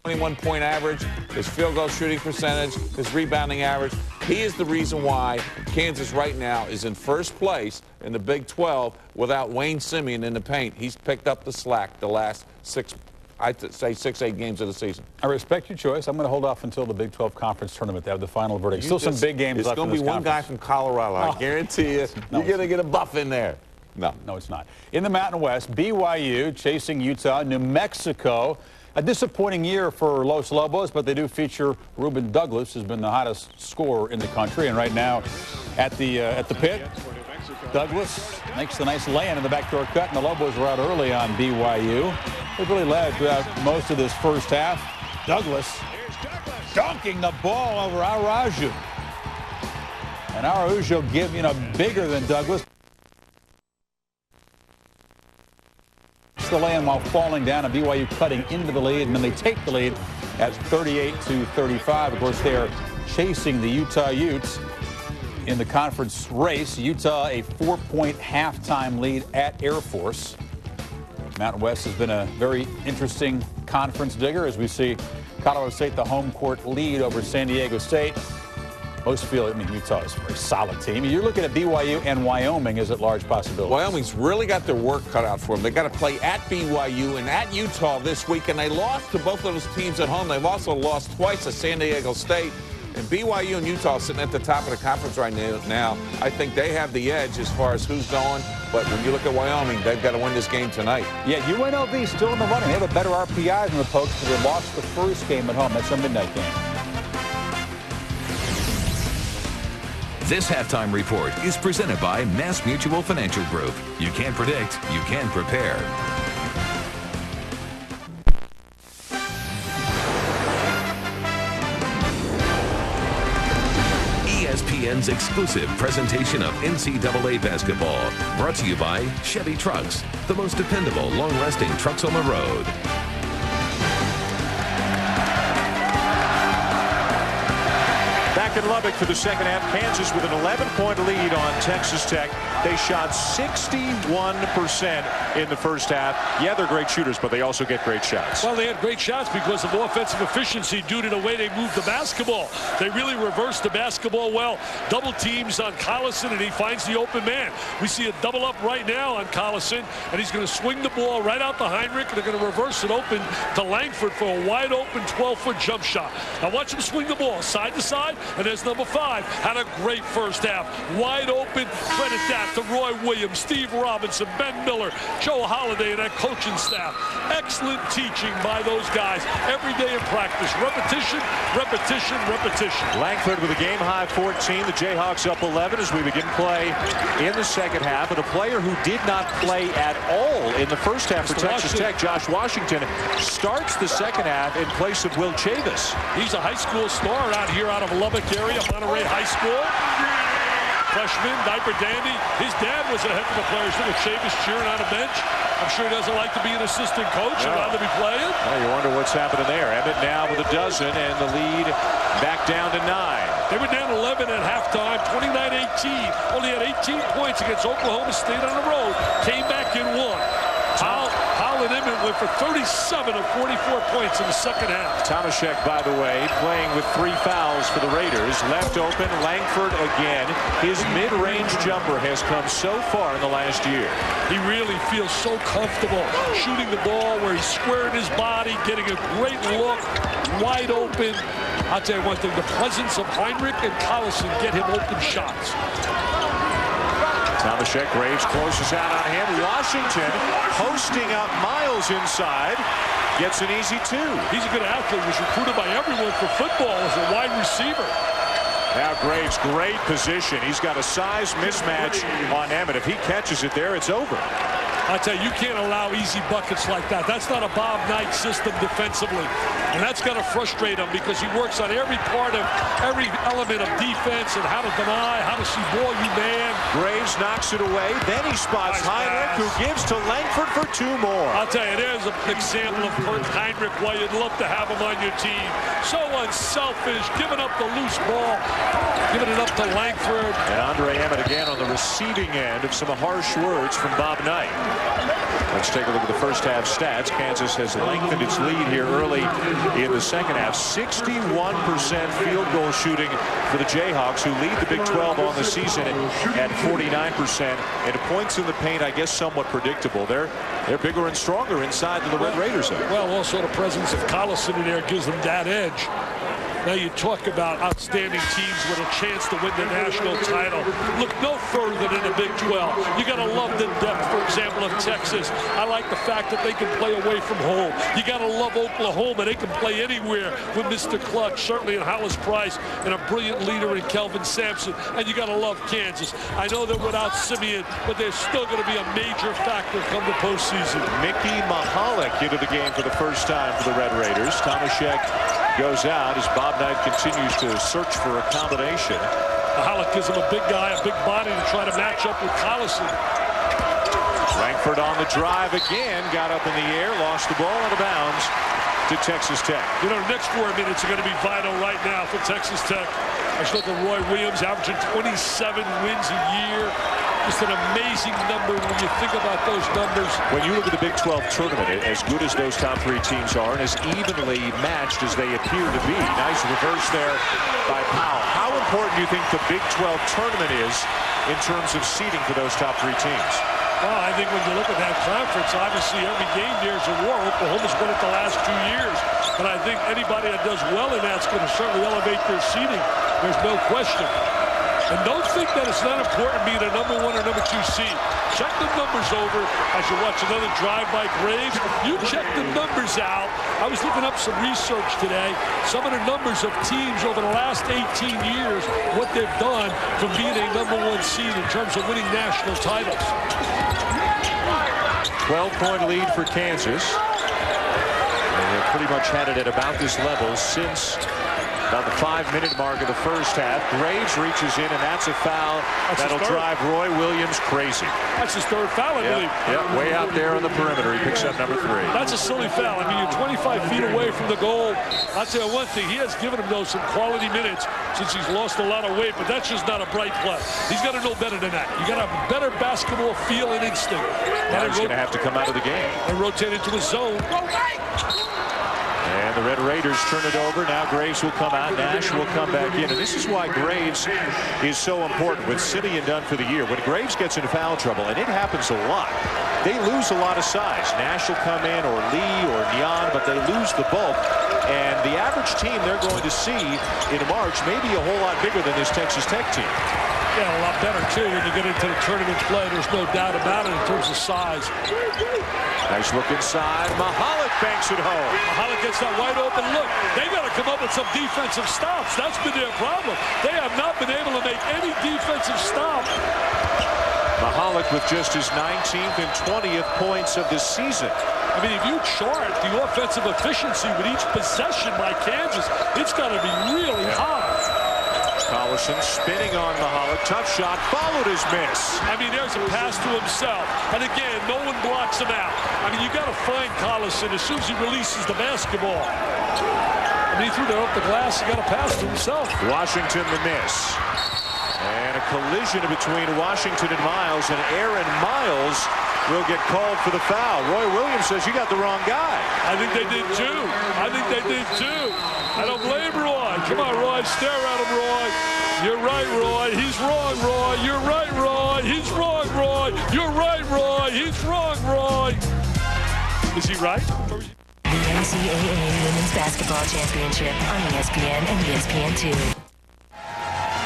21-point average, his field goal shooting percentage, his rebounding average. He is the reason why Kansas right now is in first place in the Big 12 without Wayne Simeon in the paint. He's picked up the slack the last 6-8 games of the season. I respect your choice. I'm going to hold off until the Big 12 Conference Tournament to have the final verdict. Still some big games left in this conference. It's going to be one guy from Colorado. I guarantee you, you're going to get a buff in there. No, it's not. In the Mountain West, BYU chasing Utah, New Mexico. A disappointing year for Los Lobos, but they do feature Ruben Douglas, who's been the hottest scorer in the country. And right now at the pit, Douglas makes the nice lay-in in the backdoor cut, and the Lobos were out early on BYU. They've really led throughout most of this first half. Douglas dunking the ball over Araujo. And Araujo bigger than Douglas. The lay-in while falling down, and BYU cutting into the lead, and then they take the lead at 38-35. Of course, they are chasing the Utah Utes in the conference race. Utah a 4-point halftime lead at Air Force. Mountain West has been a very interesting conference, Digger, as we see Colorado State the home court lead over San Diego State. Most feel, Utah is a very solid team. You're looking at BYU and Wyoming as at large possibilities. Wyoming's really got their work cut out for them. They've got to play at BYU and at Utah this week, and they lost to both of those teams at home. They've also lost twice to San Diego State. And BYU and Utah sitting at the top of the conference right now. I think they have the edge as far as who's going. But when you look at Wyoming, they've got to win this game tonight. Yeah, UNLV still in the running. They have a better RPI than the Pokes, but they lost the first game at home. That's a midnight game. This halftime report is presented by Mass Mutual Financial Group. You can predict, you can prepare. ESPN's exclusive presentation of NCAA basketball. Brought to you by Chevy Trucks, the most dependable, long-lasting trucks on the road. Back back in Lubbock for the second half. Kansas with an 11-point lead on Texas Tech. They shot 61% in the first half. Yeah, they're great shooters, but they also get great shots. Well, they had great shots because of offensive efficiency due to the way they moved the basketball. They really reversed the basketball well. Double teams on Collison, and he finds the open man. We see a double up right now on Collison, and he's going to swing the ball right out to Heinrich, and they're going to reverse it open to Langford for a wide open 12-foot jump shot. Now watch him swing the ball side to side, and there's number 5. Had a great first half. Wide open. Credit that to Roy Williams, Steve Robinson, Ben Miller, Joe Holliday, and that coaching staff. Excellent teaching by those guys every day in practice. Repetition, repetition, repetition. Langford with a game-high 14. The Jayhawks up 11 as we begin play in the second half. And a player who did not play at all in the first half for Texas Tech, Josh Washington, starts the second half in place of Will Chavis. He's a high school star out here out of Lubbock area, Monterey High School. Freshman, diaper dandy. His dad was a heck of a player. He's with Chavis cheering on a bench. I'm sure he doesn't like to be an assistant coach. He'd rather be playing. Well, you wonder what's happening there. Emmett now with a dozen, and the lead back down to 9. They were down 11 at halftime, 29-18. Only had 18 points against Oklahoma State on the road. Came back in 1. Howell and Emmett went for 37 of 44 points in the second half. Tomaszek, by the way, playing with 3 fouls for the Raiders. Left open, Langford again. His mid-range jumper has come so far in the last year. He really feels so comfortable shooting the ball where he's squaring his body, getting a great look, wide open. I'll tell you one thing, the presence of Heinrich and Collison get him open shots. Tomaszek, Graves closes out on him. Washington posting up Miles inside. Gets an easy 2. He's a good athlete. Was recruited by everyone for football as a wide receiver. Now Graves, great position. He's got a size mismatch on Emmett. If he catches it there, it's over. I tell you, you can't allow easy buckets like that. That's not a Bob Knight system defensively. And that's got to frustrate him because he works on every part of every element of defense and how to deny, how to see ball you man. Graves knocks it away. Then he spots Heinrich, who gives to Langford for 2 more. I'll tell you, there's an example of Kurt Heinrich why you'd love to have him on your team. So unselfish, giving up the loose ball, giving it up to Langford. And Andre Emmett again on the receiving end of some harsh words from Bob Knight. Let's take a look at the first half stats. Kansas has lengthened its lead here early in the second half. 61% field goal shooting for the Jayhawks, who lead the Big 12 on the season at 49%. And points in the paint, I guess, somewhat predictable. They're bigger and stronger inside than the Red Raiders are. Well, also the presence of Collison in there gives them that edge. Now you talk about outstanding teams with a chance to win the national title. Look no further than the Big 12. You got to love the depth, for example, of Texas. I like the fact that they can play away from home. You got to love Oklahoma. They can play anywhere with Mr. Clutch, certainly in Hollis Price, and a brilliant leader in Kelvin Sampson. And you got to love Kansas. I know they're without Simeon, but they're still going to be a major factor come the postseason. Mickey Mahalik into the game for the first time for the Red Raiders. Tomaszek goes out as Bob Knight continues to search for a combination. Mahalik gives him a big guy, a big body to try to match up with Collison. Langford on the drive again, got up in the air, lost the ball out of bounds to Texas Tech. You know, the next 4 minutes are going to be vital right now for Texas Tech. I look at Roy Williams averaging 27 wins a year. Just an amazing number when you think about those numbers. When you look at the Big 12 tournament, as good as those top 3 teams are and as evenly matched as they appear to be, nice reverse there by Powell. How important do you think the Big 12 tournament is in terms of seeding for those top 3 teams? Well, I think when you look at that conference, obviously every game there is a war. Oklahoma's won it the last 2 years. But I think anybody that does well in that's going to certainly elevate their seeding. There's no question. And don't think that it's not important being a number 1 or number 2 seed. Check the numbers over as you watch another drive by Graves. You check the numbers out. I was looking up some research today. Some of the numbers of teams over the last 18 years, what they've done from being a number 1 seed in terms of winning national titles. 12-point lead for Kansas. And they've pretty much had it at about this level since About the 5-minute mark of the first half. Graves reaches in, and that's a foul that'll drive Roy Williams crazy. That's his third foul, I believe. Yeah, way out there on the perimeter. He picks up number 3. That's a silly foul. I mean, you're 25 feet away from the goal. I'll tell you one thing. He has given him, though, some quality minutes since he's lost a lot of weight, but that's just not a bright play. He's got to know better than that. You got to have better basketball feel and instinct. Now he's going to have to come out of the game. And rotate into his zone. And the Red Raiders turn it over. Now Graves will come out. Nash will come back in. And this is why Graves is so important with Simeon done for the year. When Graves gets into foul trouble, and it happens a lot, they lose a lot of size. Nash will come in, or Lee, or Neon, but they lose the bulk. And the average team they're going to see in March may be a whole lot bigger than this Texas Tech team. Yeah, a lot better, too, when you get into the tournament play. There's no doubt about it in terms of size. Nice look inside. Mahalik banks it home. Mahalik gets that wide open look. They got to come up with some defensive stops. That's been their problem. They have not been able to make any defensive stop. Mahalik with just his 19th and 20th points of the season. I mean, if you chart the offensive efficiency with each possession by Kansas, it's got to be really high. Collison spinning on Mahalik. Tough shot. Followed his miss. I mean, there's a pass to himself. And again, no one blocks him out. I mean, you got to find Collison as soon as he releases the basketball. I mean, he threw that off the glass. He got a pass to himself. Washington the miss. And a collision between Washington and Miles. And Aaron Miles will get called for the foul. Roy Williams says you got the wrong guy. I think they did too. I think they did too. I don't blame Roy. Come on, Roy. Stare at him, Roy. You're right, Roy. He's wrong, Roy. You're right, Roy. He's wrong, Roy. You're right, Roy. He's wrong, Roy. Is he right? The NCAA Women's Basketball Championship on ESPN and ESPN2.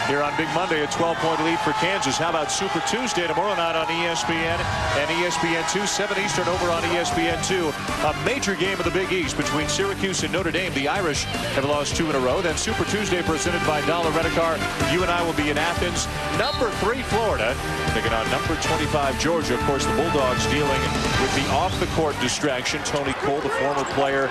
Here on Big Monday, a 12-point lead for Kansas. How about Super Tuesday tomorrow night on ESPN and ESPN2, 7 Eastern over on ESPN2. A major game of the Big East between Syracuse and Notre Dame. The Irish have lost 2 in a row. Then Super Tuesday presented by Dollar Rent-A-Car. You and I will be in Athens. Number 3, Florida, taking on number 25, Georgia. Of course, the Bulldogs dealing with the off-the-court distraction. Tony Cole, the former player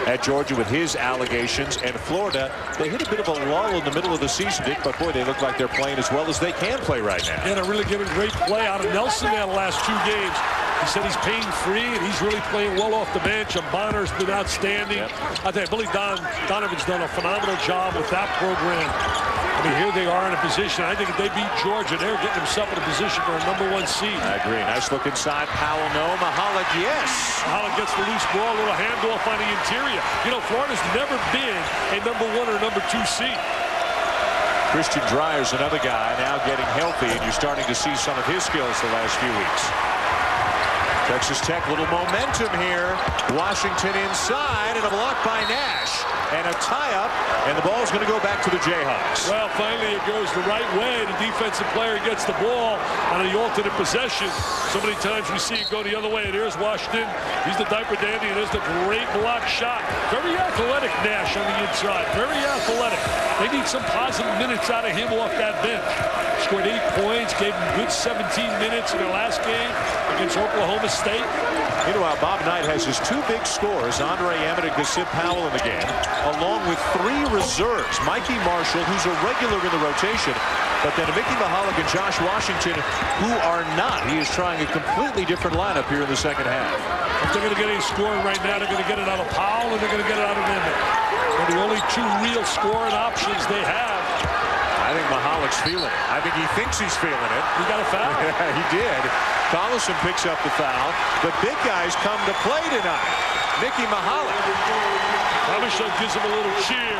at Georgia, with his allegations. And Florida, they hit a bit of a lull in the middle of the season, Dick, but boy, they look like they're playing as well as they can play right now. Yeah, they're really giving great play out of Nelson there the last 2 games. He said he's pain-free, and he's really playing well off the bench. And Bonner's been outstanding. I think I believe Donovan's done a phenomenal job with that program. I mean, here they are in a position. I think if they beat Georgia, they're getting themselves in a position for a #1 seed. I agree. Nice look inside. Powell, no. Mahalik, yes. Mahalik gets the loose ball, a little handoff on the interior. You know, Florida's never been a #1 or #2 seed. Christian Dreyer's another guy now getting healthy, and you're starting to see some of his skills the last few weeks. Texas Tech, little momentum here. Washington inside, and a block by Nash. And a tie-up, and the ball's going to go back to the Jayhawks. Well, finally it goes the right way. The defensive player gets the ball on the alternate possession. So many times we see it go the other way. And here's Washington. He's the diaper dandy, and there's the great block shot. Very athletic Nash on the inside. Very athletic. They need some positive minutes out of him off that bench. Scored 8 points, gave him good 17 minutes in their last game against Oklahoma State. Meanwhile, Bob Knight has his 2 big scores, Andre Emmett and Gasip Powell in the game, along with 3 reserves. Mikey Marshall, who's a regular in the rotation, but then Mickey Mahalik and Josh Washington, who are not. He is trying a completely different lineup here in the second half. If they're going to get any scoring right now, they're going to get it out of Powell, and they're going to get it out of Emmett. They're the only 2 real scoring options they have. I think Mahalik's feeling it. I think he thinks he's feeling it. He got a foul. Yeah, he did. Collison picks up the foul. The big guys come to play tonight. Mickey Mahalik. Abishai gives him a little cheer.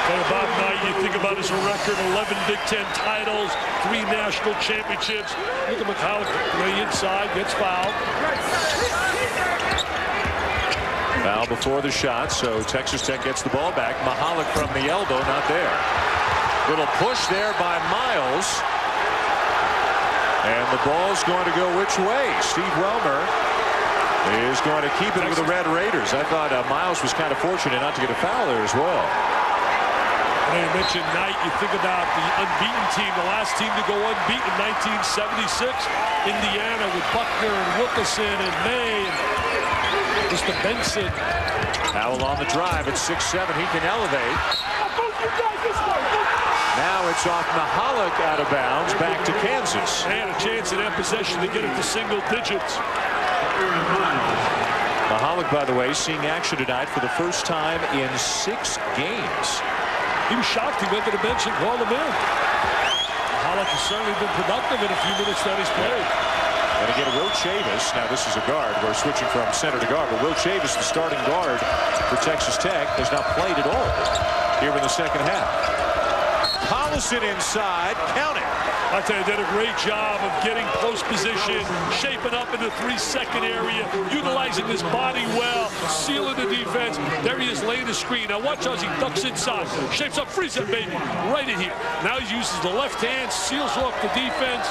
But Bob Knight, you think about his record, 11 Big Ten titles, 3 national championships. Look at Mahalik on the inside, gets fouled. Foul before the shot, so Texas Tech gets the ball back. Mahalik from the elbow, not there. Little push there by Miles. And the ball's going to go which way? Steve Welmer is going to keep it with the Red Raiders. I thought Miles was kind of fortunate not to get a foul there as well. And you mentioned Knight, you think about the unbeaten team, the last team to go unbeaten in 1976, Indiana with Buckner and Wilkerson and May. And Mr. Benson. Powell on the drive at 6'7". He can elevate. Now it's off Mahalik out of bounds, back to Kansas. They had a chance in that possession to get it to single digits. Mahalik, by the way, seeing action tonight for the first time in 6 games. He was shocked. He went to the bench and called him in. Mahalik has certainly been productive in a few minutes that he's played. And again, Will Chavis, now this is a guard. We're switching from center to guard, but Will Chavis, the starting guard for Texas Tech, has not played at all here in the second half. Collison inside, count it. I tell you, did a great job of getting close position, shaping up in the 3-second area, utilizing his body well, sealing the defense. There he is laying the screen. Now watch as he ducks inside, shapes up, freeze it, baby, right in here. Now he uses the left hand, seals off the defense.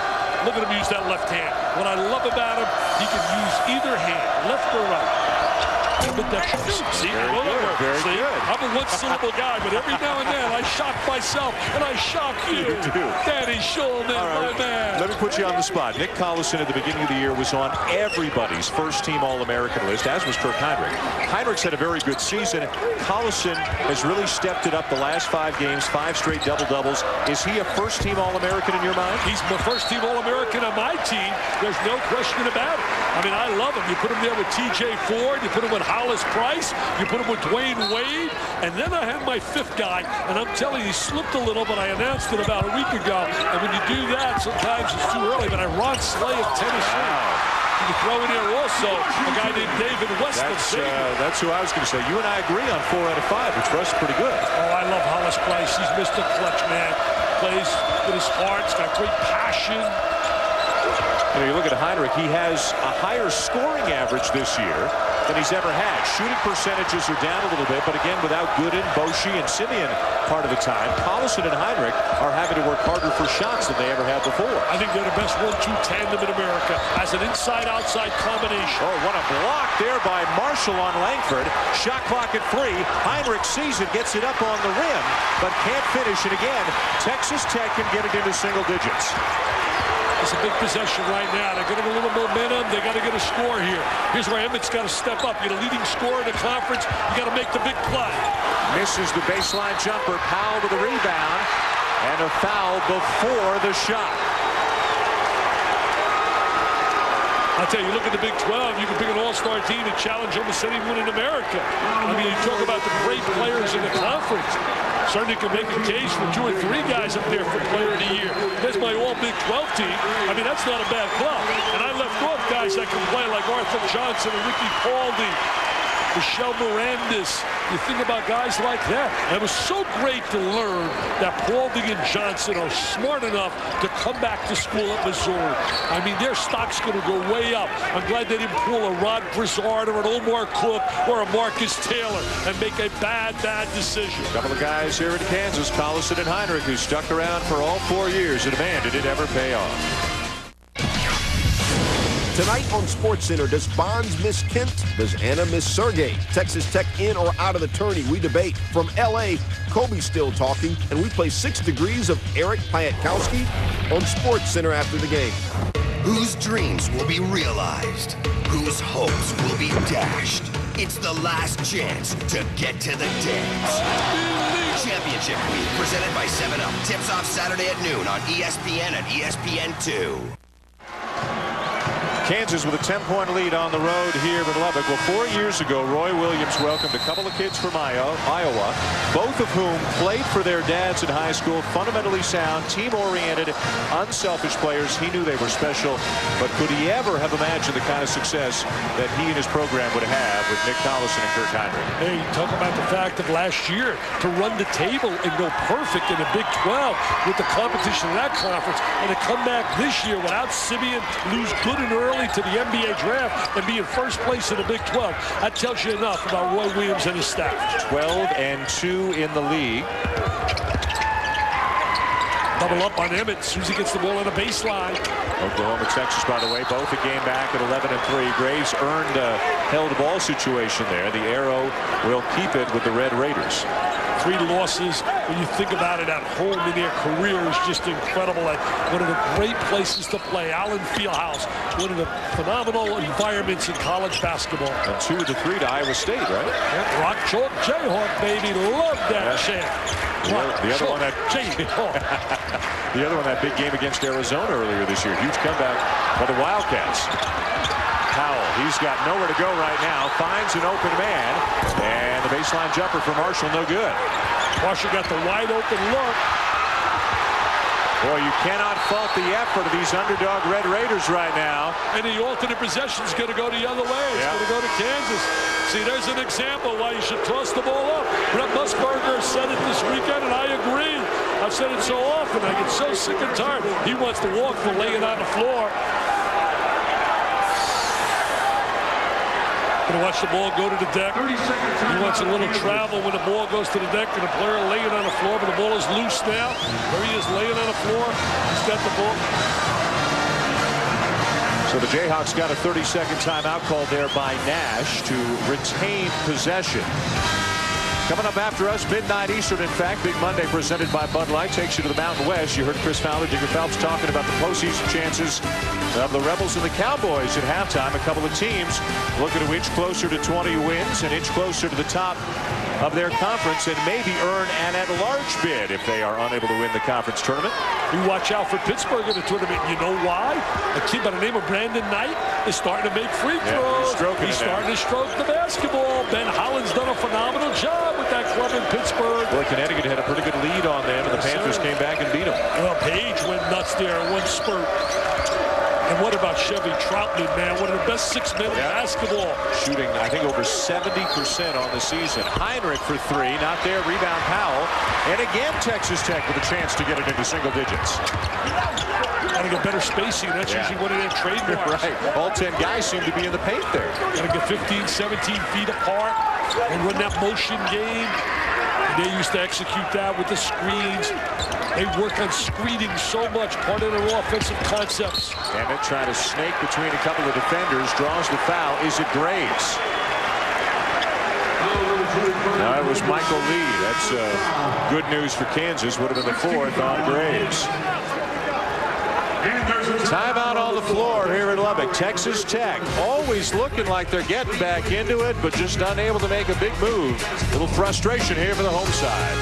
Look at him use that left hand. What I love about him, he can use either hand, left or right. See, very good. I'm a one-syllable guy, but every now and then I shock myself and I shock you. Danny Schulman, my man. Let me put you on the spot. Nick Collison at the beginning of the year was on everybody's first-team All-American list, as was Kirk Hinrich. Hinrich's had a very good season. Collison has really stepped it up the last 5 games, 5 straight double-doubles. Is he a first-team All-American in your mind? He's my first-team All-American on my team. There's no question about it. I mean, I love him. You put him there with T.J. Ford. You put him with Hollis Price. You put him with Dwayne Wade. And then I have my 5th guy. And I'm telling you, he slipped a little, but I announced it about a week ago. And when you do that, sometimes it's too early. But Ron Slay of Tennessee. Wow. You can throw in here also a guy named David West. That's who I was going to say. You and I agree on 4 out of 5, which for us is pretty good. Oh, I love Hollis Price. He's Mr. Clutch, man. Plays with his heart. He's got great passion. You know, you look at Hinrich, he has a higher scoring average this year than he's ever had. Shooting percentages are down a little bit, but again, without Gooden, Boshi, and Simeon part of the time, Collison and Hinrich are having to work harder for shots than they ever have before. I think they're the best 1-2 tandem in America as an inside-outside combination. Oh, what a block there by Marshall on Langford. Shot clock at 3. Hinrich sees it, gets it up on the rim, but can't finish it again. Texas Tech can get it into single digits. It's a big possession right now. They're getting a little momentum. They got to get a score here. Here's where Emmett's got to step up. You're the leading scorer in the conference. You got to make the big play. Misses the baseline jumper. Powell with the rebound. And a foul before the shot. I tell you, look at the Big 12. You can pick an all-star team and challenge almost anyone in America. I mean, you talk about the great players in the conference. Certainly can make a case for 2 or 3 guys up there for Player of the Year. There's my all-Big 12 team. I mean, that's not a bad club. And I left off guys that can play like Arthur Johnson and Ricky Paldi, Michelle Mirandis. You think about guys like that. And it was so great to learn that Paldi and Johnson are smart enough to come back to school at Missouri. I mean, their stock's going to go way up. I'm glad they didn't pull a Rod Brizard or an Omar Cook or a Marcus Taylor and make a bad decision. A couple of guys here in Kansas, Collison and Hinrich, who stuck around for all 4 years, and man, did it ever pay off. Tonight on SportsCenter, does Bonds miss Kent? Does Anna miss Sergey? Texas Tech in or out of the tourney? We debate. From L.A., Kobe's still talking, and we play 6 Degrees of Eric Piatkowski on SportsCenter after the game. Whose dreams will be realized? Whose hopes will be dashed? It's the last chance to get to the dance. Championship Week, presented by 7-Up. Tips off Saturday at noon on ESPN and ESPN2. Kansas with a 10-point lead on the road here in Lubbock. Well, 4 years ago, Roy Williams welcomed a couple of kids from Iowa, both of whom played for their dads in high school. Fundamentally sound, team-oriented, unselfish players. He knew they were special, but could he ever have imagined the kind of success that he and his program would have with Nick Collison and Kirk Hinrich? Hey, talk about the fact of last year to run the table and go perfect in the Big 12 with the competition in that conference, and to come back this year without Simeon, lose good and early to the NBA draft and be in first place in the Big 12. That tells you enough about Roy Williams and his staff. 12-2 in the league. Double up on Emmett as soon as he gets the ball on the baseline. Oklahoma, Texas, by the way, both a game back at 11-3. Graves earned a held ball situation there. The arrow will keep it with the Red Raiders. 3 losses. When you think about it, at home in their career is just incredible. At one of the great places to play, Allen Fieldhouse, one of the phenomenal environments in college basketball. And 2 of the 3 to Iowa State, right? Yeah, Rock Chalk Jayhawk, baby, love that chant. The other one, the other one, that big game against Arizona earlier this year. Huge comeback by the Wildcats. Powell, he's got nowhere to go right now. Finds an open man, and the baseline jumper for Marshall, no good. Marshall got the wide open look. Boy, you cannot fault the effort of these underdog Red Raiders right now. And the alternate possession is going to go the other way. It's going to go to Kansas. See, there's an example why you should toss the ball up. Brett Musburger said it this weekend, and I agree. I've said it so often. I get so sick and tired. He wants to walk for laying on the floor. Going to watch the ball go to the deck. He wants a little travel when the ball goes to the deck and the player laying on the floor, but the ball is loose now. There he is laying on the floor. He's got the ball. So the Jayhawks got a 30-second timeout called there by Nash to retain possession. Coming up after us, midnight Eastern, in fact, Big Monday presented by Bud Light takes you to the Mountain West. You heard Chris Fowler, Digger Phelps talking about the postseason chances of the Rebels and the Cowboys at halftime. A couple of teams looking to inch closer to 20 wins and inch closer to the top of their conference and maybe earn an at-large bid if they are unable to win the conference tournament. You watch out for Pittsburgh in the tournament. You know why? A kid by the name of Brandon Knight is starting to make free throws. He's starting to stroke the basketball. Ben Holland's done a phenomenal job with that club in Pittsburgh. Boy, Connecticut had a pretty good lead on them, and the Panthers came back and beat them. Well, Page went nuts there in one spurt. And what about Chevy Troutman, man? One of the best 6 men in basketball. Shooting, I think, over 70% on the season. Heinrich for 3, not there. Rebound Powell. And again, Texas Tech with a chance to get it into single digits. Got to get better spacing. That's usually one of their trademarks. Right. All 10 guys seem to be in the paint there. Got to get 15, 17 feet apart and run that motion game. And they used to execute that with the screens. They work on screening so much, part of their offensive concepts. Emmett trying to snake between a couple of defenders, draws the foul. Is it Graves? No, it was Michael Lee. That's good news for Kansas. Would have been the 4th on Graves. Timeout on the floor here in Lubbock. Texas Tech always looking like they're getting back into it, but just unable to make a big move. A little frustration here for the home side.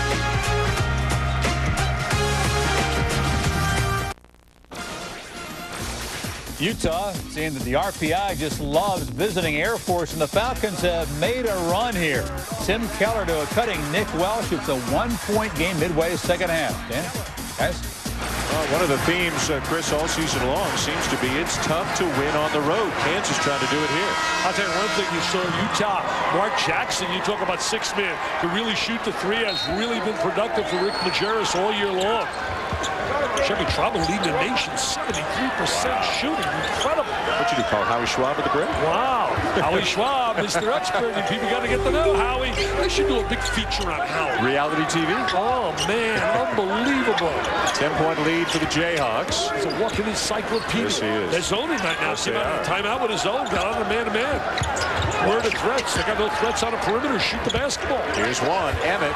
Utah saying that the RPI just loves visiting Air Force, and the Falcons have made a run here. Tim Keller to a cutting Nick Welsh. It's a 1-point game midway second half. Dan, guys? One of the themes, Chris, all season long seems to be it's tough to win on the road. Kansas trying to do it here. I'll tell you one thing you saw Utah. Mark Jackson, you talk about 6 men, to really shoot the 3 has really been productive for Rick Majerus all year long. Chevy Troutman leading the nation, 73% shooting. Incredible. What you call Howie Schwab at the break? Wow. Howie Schwab, Mr. Expert. And people got to get to know Howie. They should do a big feature on Howie. Reality TV? Oh, man. Unbelievable. 10-point lead for the Jayhawks. He's a walking encyclopedia. Yes, he is. They're zoning right now. Came out of timeout with his own. Got on a man-to-man. Where are the threats? They got no threats on the perimeter. Shoot the basketball. Here's one. Emmett.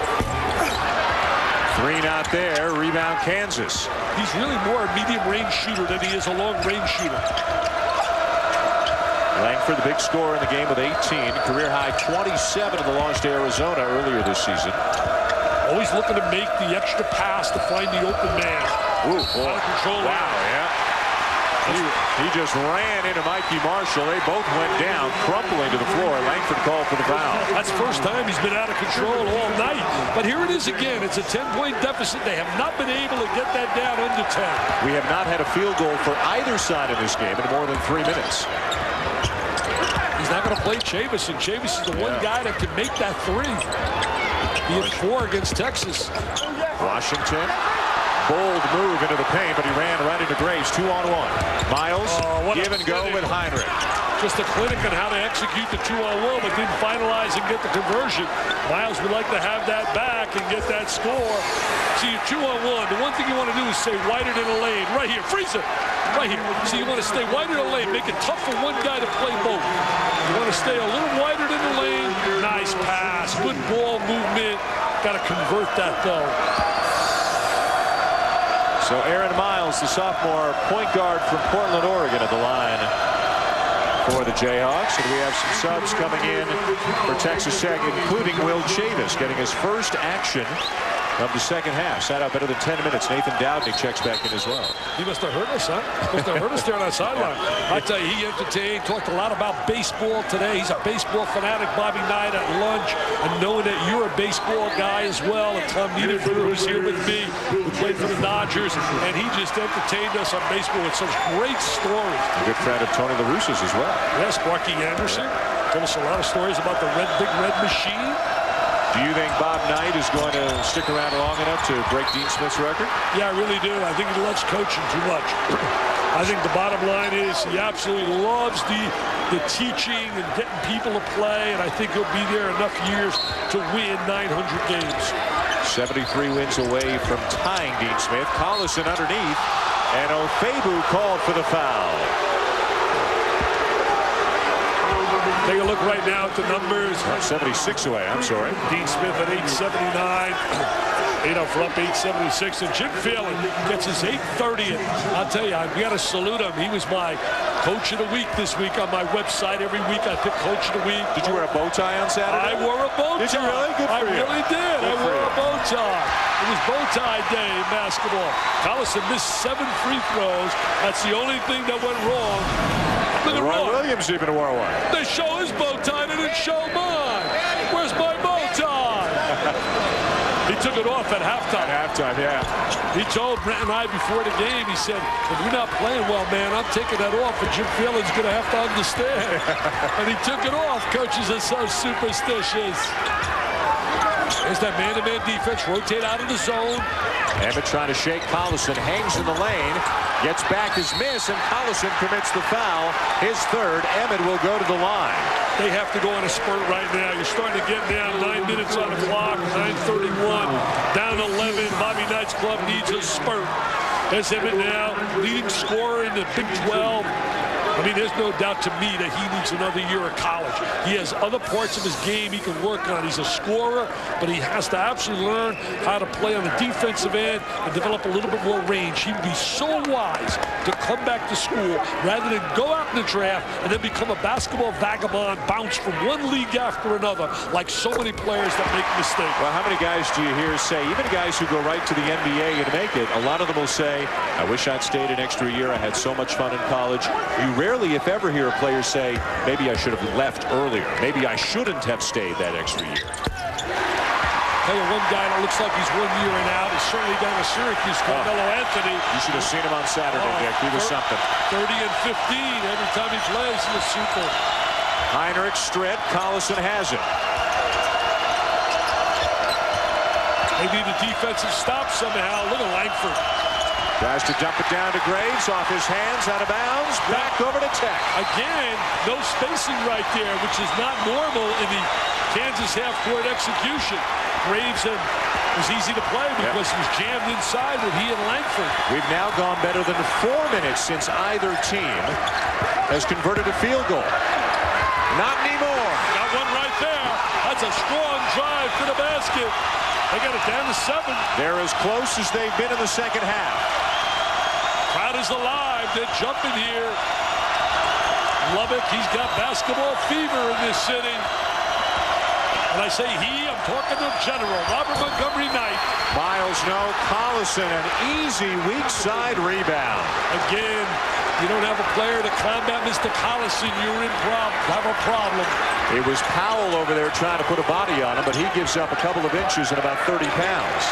3 not there. Rebound Kansas. He's really more a medium-range shooter than he is a long-range shooter. Langford, the big scorer in the game with 18. Career-high 27 in the loss to Arizona earlier this season. Always looking to make the extra pass to find the open man. Ooh, boy. Out of control. Wow, yeah. He just ran into Mikey Marshall. They both went down, crumpling to the floor. Langford called for the foul. That's the first time he's been out of control all night. But here it is again. It's a 10-point deficit. They have not been able to get that down under 10. We have not had a field goal for either side in this game in more than 3 minutes. He's not going to play Chavis, and Chavis is the one guy that can make that 3. He had 4 against Texas. Washington. bold move into the paint, but he ran right into Graves. 2-on-1. Miles, give and go with Heinrich. Just a clinic on how to execute the 2-on-1, but didn't finalize and get the conversion. Miles would like to have that back and get that score. See, 2-on-1, the one thing you want to do is stay wider than the lane. Right here, freeze it. Right here. See, you want to stay wider than the lane. Make it tough for one guy to play both. You want to stay a little wider than the lane. Nice pass. Good ball movement. Got to convert that, though. So Aaron Miles, the sophomore point guard from Portland, Oregon, at the line for the Jayhawks. And we have some subs coming in for Texas Tech, including Will Chavis, getting his first action of the second half. Sat out better than 10 minutes. Nathan Dowdney checks back in as well. He must have hurt us, huh? Must have hurt us there on that sideline. I tell you, he entertained, talked a lot about baseball today. He's a baseball fanatic, Bobby Knight, at lunch. And knowing that you're a baseball guy as well, and Tom Niederberger, who's here with me, who played for the Dodgers, and he just entertained us on baseball with such great stories. A good friend of Tony La Russa's as well. Yes, Sparky Anderson. Told us a lot of stories about the Big Red Machine. Do you think Bob Knight is going to stick around long enough to break Dean Smith's record? Yeah, I really do. I think he loves coaching too much. I think the bottom line is he absolutely loves the teaching and getting people to play, and I think he'll be there enough years to win 900 games. 73 wins away from tying Dean Smith. Collison underneath, and Ofebu called for the foul. Take a look right now at the numbers. 76 away, I'm sorry. Dean Smith at 879. For up 876. And Jim Phelan gets his 830th. I'll tell you, we got to salute him. He was my Coach of the Week this week on my website. Every week I pick Coach of the Week. Did you wear a bow tie on Saturday? I wore a bow tie. Did you really? Good for you. I really did. I wore a bow tie. It was bow tie day in basketball. Collison missed 7 free throws. That's the only thing that went wrong. Ron Williams even wore one. They show his bow tie, they didn't show mine. Where's my bow tie? He took it off at halftime. At halftime, yeah. He told Brent and I before the game, he said, if you're not playing well, man, I'm taking that off, and Jim Phelan's going to have to understand. And he took it off. Coaches are so superstitious. There's that man-to-man defense. Rotate out of the zone. Emmett trying to shake Collison. Hangs in the lane. Gets back his miss, and Collison commits the foul. His third. Emmett will go to the line. They have to go on a spurt right now. You're starting to get down. 9 minutes on the clock. 9:31. Down 11. Bobby Knight's club needs a spurt. There's Emmett now. Leading scorer in the Big 12. I mean, there's no doubt to me that he needs another year of college. He has other parts of his game he can work on. He's a scorer, but he has to absolutely learn how to play on the defensive end and develop a little bit more range. He would be so wise to come back to school rather than go out in the draft and then become a basketball vagabond, bounce from one league after another, like so many players that make mistakes. Well, how many guys do you hear say, even guys who go right to the NBA and make it, a lot of them will say, I wish I'd stayed an extra year. I had so much fun in college. You rarely, if ever, hear a player say, maybe I should have left earlier. Maybe I shouldn't have stayed that extra year. Tell you one guy that looks like he's 1 year and out is certainly down to Syracuse, Carmelo Anthony. You should have seen him on Saturday, Dick. He was something. 30 and 15 every time he plays. He's super. Heinrich, Stritt, Collison has it. They need a defensive stop somehow. Look at Langford. Tries to dump it down to Graves, off his hands, out of bounds, back over to Tech. Again, no spacing right there, which is not normal in the Kansas half-court execution. Graves was easy to play because he was jammed inside with he and Langford. We've now gone better than 4 minutes since either team has converted a field goal. Not anymore. Got one right there. That's a strong drive to the basket. They got it down to 7. They're as close as they've been in the second half. Crowd is alive. They're jumping here. Lubbock, he's got basketball fever in this city. When I say he, I'm talking to General Robert Montgomery Knight. Miles, no. Collison, an easy weak side rebound. Again, you don't have a player to combat Mr. Collison, you're in have a problem. It was Powell over there trying to put a body on him, but he gives up a couple of inches and about 30 pounds.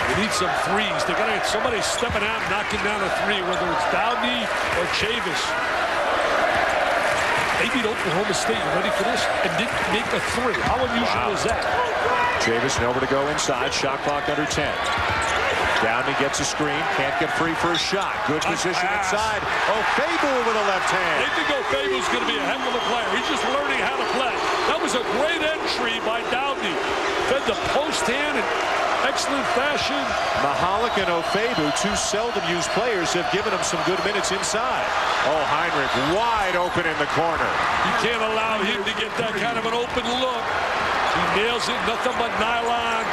They need some threes. They got to get somebody stepping out and knocking down a three, whether it's Dowdney or Chavis. They beat Oklahoma State, you ready for this? And didn't make a three. How unusual is that? Chavis over to go inside. Shot clock under 10. Downey gets a screen. Can't get free for a shot. Good position inside. O'Fable with a left hand. They think O'Fable's going to be a heck of a player. He's just learning how to play. That was a great entry by Downey. Fed the post hand in excellent fashion. Mahalik and O'Fable, two seldom used players, have given him some good minutes inside. Oh, Heinrich wide open in the corner. You can't allow him to get that kind of an open look. He nails it, nothing but nylon.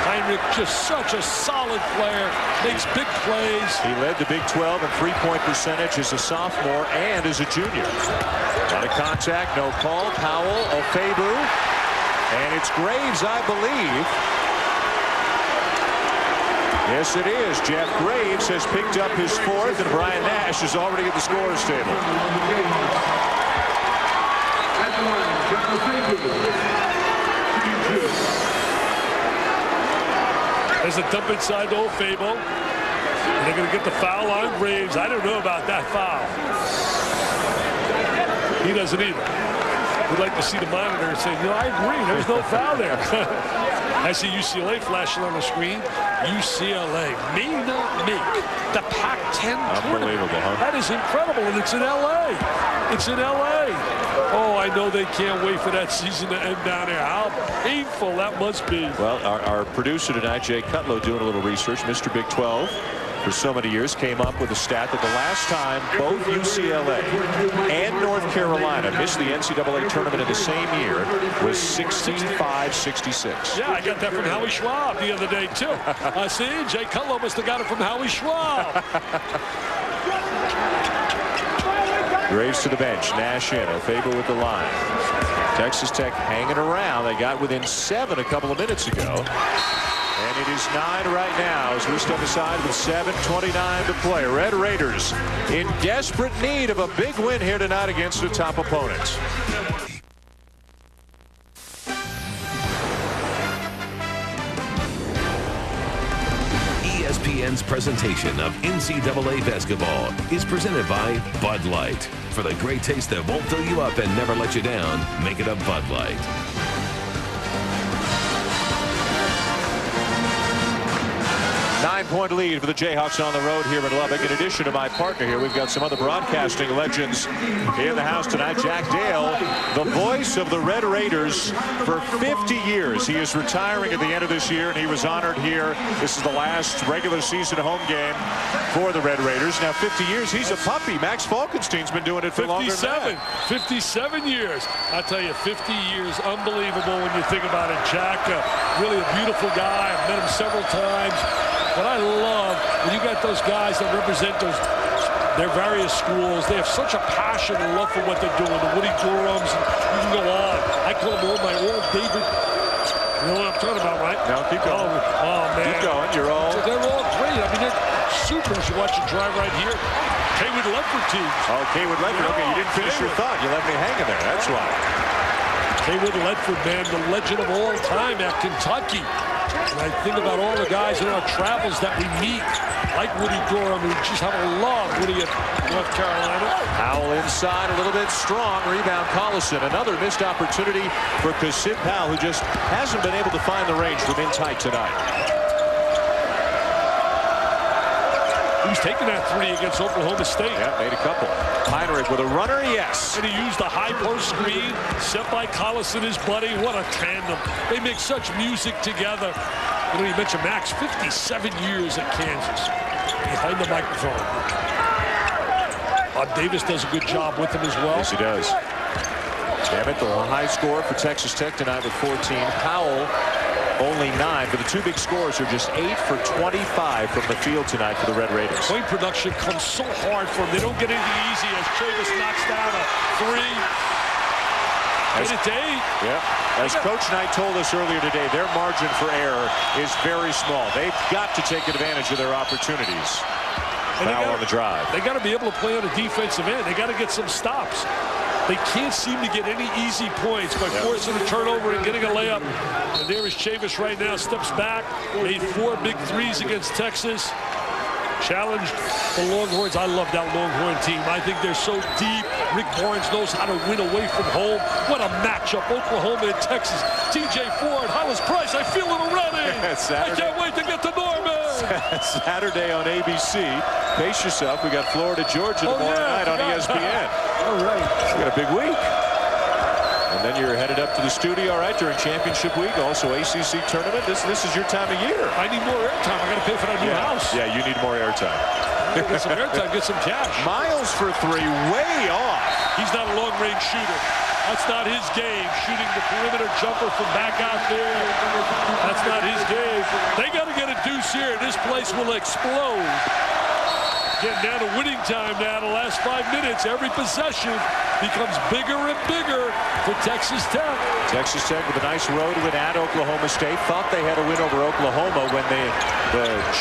Heinrich, just such a solid player, makes big plays. He led the Big 12 in three-point percentage as a sophomore and as a junior. Out of contact, no call. Powell, O'Fable, and it's Graves, I believe. Yes, it is. Jeff Graves has picked up his fourth, and Brian Nash is already at the scorer's table. There's a dump inside to O'Fable. And they're going to get the foul on Graves. I don't know about that foul. He doesn't either. We'd like to see the monitor and say, you know, I agree. There's no foul there. I see UCLA flashing on the screen. UCLA may not make the Pac-10 Unbelievable, huh? That is incredible, and it's in L.A. It's in L.A. Oh, I know they can't wait for that season to end down there. How painful that must be. Well, our producer tonight, Jay Cutlow, doing a little research. Mr. Big 12 for so many years came up with a stat that the last time both UCLA and North Carolina missed the NCAA tournament in the same year was 65-66. Yeah, I got that from Howie Schwab the other day, too. See, Jay Cutlow must have got it from Howie Schwab. Graves to the bench. Nash in. O'Fable with the line. Texas Tech hanging around. They got within 7 a couple of minutes ago. And it is 9 right now as we step aside with 7:29 to play. Red Raiders in desperate need of a big win here tonight against the top opponents. ESPN's presentation of NCAA basketball is presented by Bud Light. For the great taste that won't fill you up and never let you down, make it a Bud Light. 9-point lead for the Jayhawks on the road here in Lubbock. In addition to my partner here, we've got some other broadcasting legends in the house tonight. Jack Dale, the voice of the Red Raiders for 50 years. He is retiring at the end of this year, and he was honored here. This is the last regular season home game for the Red Raiders. Now, 50 years, he's a puppy. Max Falkenstein's been doing it for longer than that. 57 years. I tell you, 50 years, unbelievable when you think about it. Jack, really a beautiful guy. I've met him several times. What I love, when you got those guys that represent their various schools, they have such a passion and love for what they're doing. The Woody Durhams, you can go on. I call them all David. You know what I'm talking about, right? No, keep going. Oh, man. Keep going. They're all great. I mean, they're super. You should watch the drive right here. Kaywood Ledford teams. Oh, Kaywood Ledford. Okay, you didn't finish your thought. You left me hanging there. That's why. Kaywood Ledford, man, the legend of all time at Kentucky. And I think about all the guys in our travels that we meet, like Woody Durham, who just have a love, Woody at North Carolina. Powell inside, a little bit strong. Rebound, Collison. Another missed opportunity for Kasip Powell, who just hasn't been able to find the range from in tight tonight. He's taking that three against Oklahoma State. Yeah, made a couple. Heinrich with a runner, yes. And he used the high post screen, set by Collison, his buddy. What a tandem. They make such music together. You know, you mentioned Max, 57 years at Kansas. Behind the microphone. Davis does a good job with him as well. Yes, he does. Emmett, the high score for Texas Tech tonight with 14. Powell, only 9, but the two big scores are just 8 for 25 from the field tonight for the Red Raiders. Point production comes so hard for them. They don't get anything easy as Chavis knocks down a three. Get it to 8. Yeah. As Coach Knight told us earlier today, their margin for error is very small. They've got to take advantage of their opportunities. Foul on the drive. They got to be able to play on the defensive end. They got to get some stops. They can't seem to get any easy points by forcing a turnover and getting a layup. And there is Chavis right now, steps back, made 4 big threes against Texas. Challenged the Longhorns. I love that Longhorn team. I think they're so deep, Rick Barnes knows how to win away from home. What a matchup, Oklahoma and Texas. TJ Ford, Hollis Price, I feel it already. I can't wait to get to Norman. Saturday on ABC. Pace yourself. We got Florida, Georgia tomorrow night on ESPN. All right. We got a big week. And then you're headed up to the studio, all right, during championship week. Also ACC tournament. This is your time of year. I need more airtime. I got to pay for that new house. Yeah, you need more airtime. Get some airtime, get some cash. Miles for three, way off. He's not a long-range shooter. That's not his game, shooting the perimeter jumper from back out there. That's not his game. They got to get a deuce here. This place will explode. Getting down to winning time now, the last 5 minutes. Every possession becomes bigger and bigger for Texas Tech. Texas Tech with a nice road win at Oklahoma State. Thought they had a win over Oklahoma when the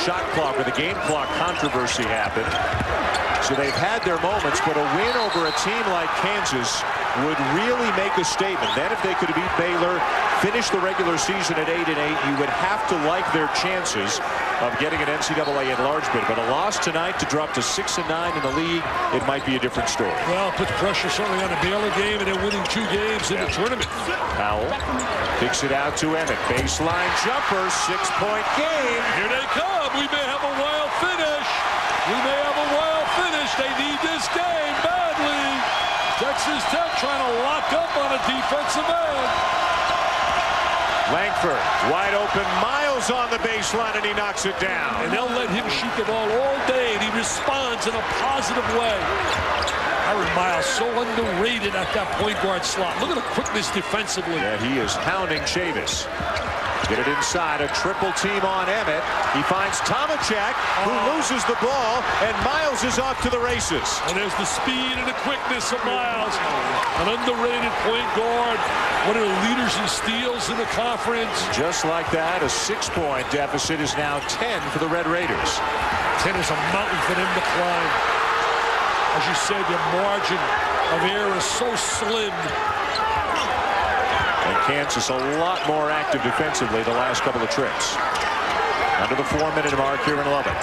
shot clock or the game clock controversy happened. So they've had their moments, but a win over a team like Kansas would really make a statement. Then if they could beat Baylor, finish the regular season at 8-8, you would have to like their chances of getting an NCAA enlarged bid. But a loss tonight to drop to 6-9 in the league, it might be a different story. Well, it puts pressure certainly on the Baylor game, and they're winning 2 games in the tournament. Powell kicks it out to Emmett. Baseline jumper, 6-point game. Here they come. We may have a wild finish. We may have a wild finish. They need this game badly. Texas Tech trying to lock up on a defensive end. Langford, wide open. Miles on the baseline, and he knocks it down. And they'll let him shoot the ball all day, and he responds in a positive way. Aaron Miles, so underrated at that point guard slot. Look at the quickness defensively. Yeah, he is hounding Chavis. Get it inside, a triple team on Emmett. He finds Tomachak, who loses the ball, and Miles is off to the races. And there's the speed and the quickness of Miles. An underrated point guard. One of the leaders in steals in the conference. Just like that, a 6-point deficit is now 10 for the Red Raiders. 10 is a mountain for them to climb. As you said, the margin of error is so slim. And Kansas a lot more active defensively the last couple of trips. Under the 4-minute mark here in Lubbock.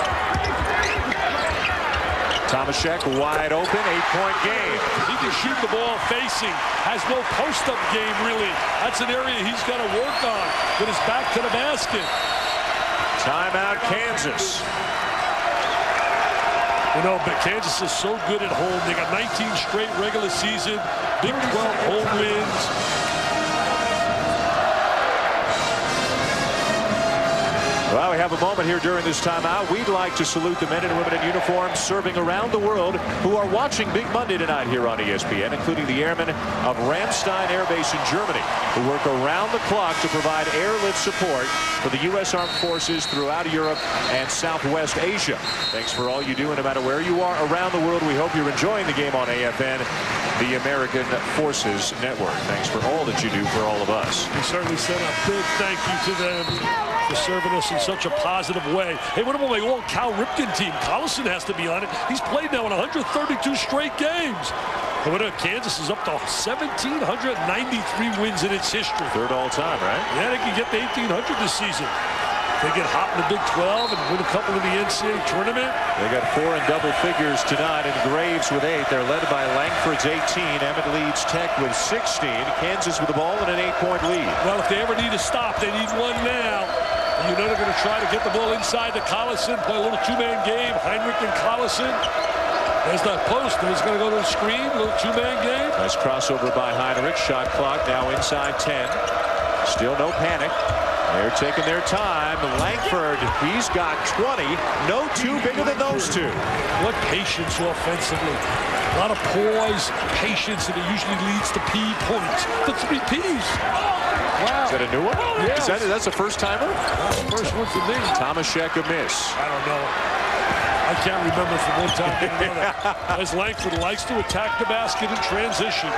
Tomashek wide open, 8-point game. He can shoot the ball facing. Has no post-up game, really. That's an area he's got to work on. With his back to the basket. Timeout, Kansas. You know, but Kansas is so good at home. They got 19 straight regular season, Big 12 home wins. Well, we have a moment here during this timeout. We'd like to salute the men and women in uniform serving around the world who are watching Big Monday tonight here on ESPN, including the airmen of Ramstein Air Base in Germany, who work around the clock to provide airlift support for the U.S. Armed Forces throughout Europe and Southwest Asia. Thanks for all you do, and no matter where you are around the world, we hope you're enjoying the game on AFN, the American Forces Network. Thanks for all that you do for all of us. We certainly send a big thank you to them for serving us in such a positive way. Hey, what about my old Cal Ripken team? Collison has to be on it. He's played now in 132 straight games. And what Kansas is up to 1,793 wins in its history. Third all time, right? Yeah, they can get to 1,800 this season. They get hot in the Big 12 and win a couple in the NCAA tournament. They got 4 in double figures tonight, and Graves with 8. They're led by Langford's 18. Emmett leads Tech with 16. Kansas with the ball and an 8-point lead. Well, if they ever need a stop, they need one now. You know they're going to try to get the ball inside to Collison, play a little 2-man game. Heinrich and Collison. There's that post. He's going to go to the screen, a little 2-man game. Nice crossover by Heinrich. Shot clock now inside 10. Still no panic. They're taking their time. Langford, he's got 20. No two bigger than those two. What patience offensively. A lot of poise, patience, and it usually leads to P points. The 3 Ps. Wow. Is that a new one? Yes. That's a first-timer? That's the first one for me. Tomashek a miss. I don't know. I can't remember from one time to another. As Langford likes to attack the basket in transition.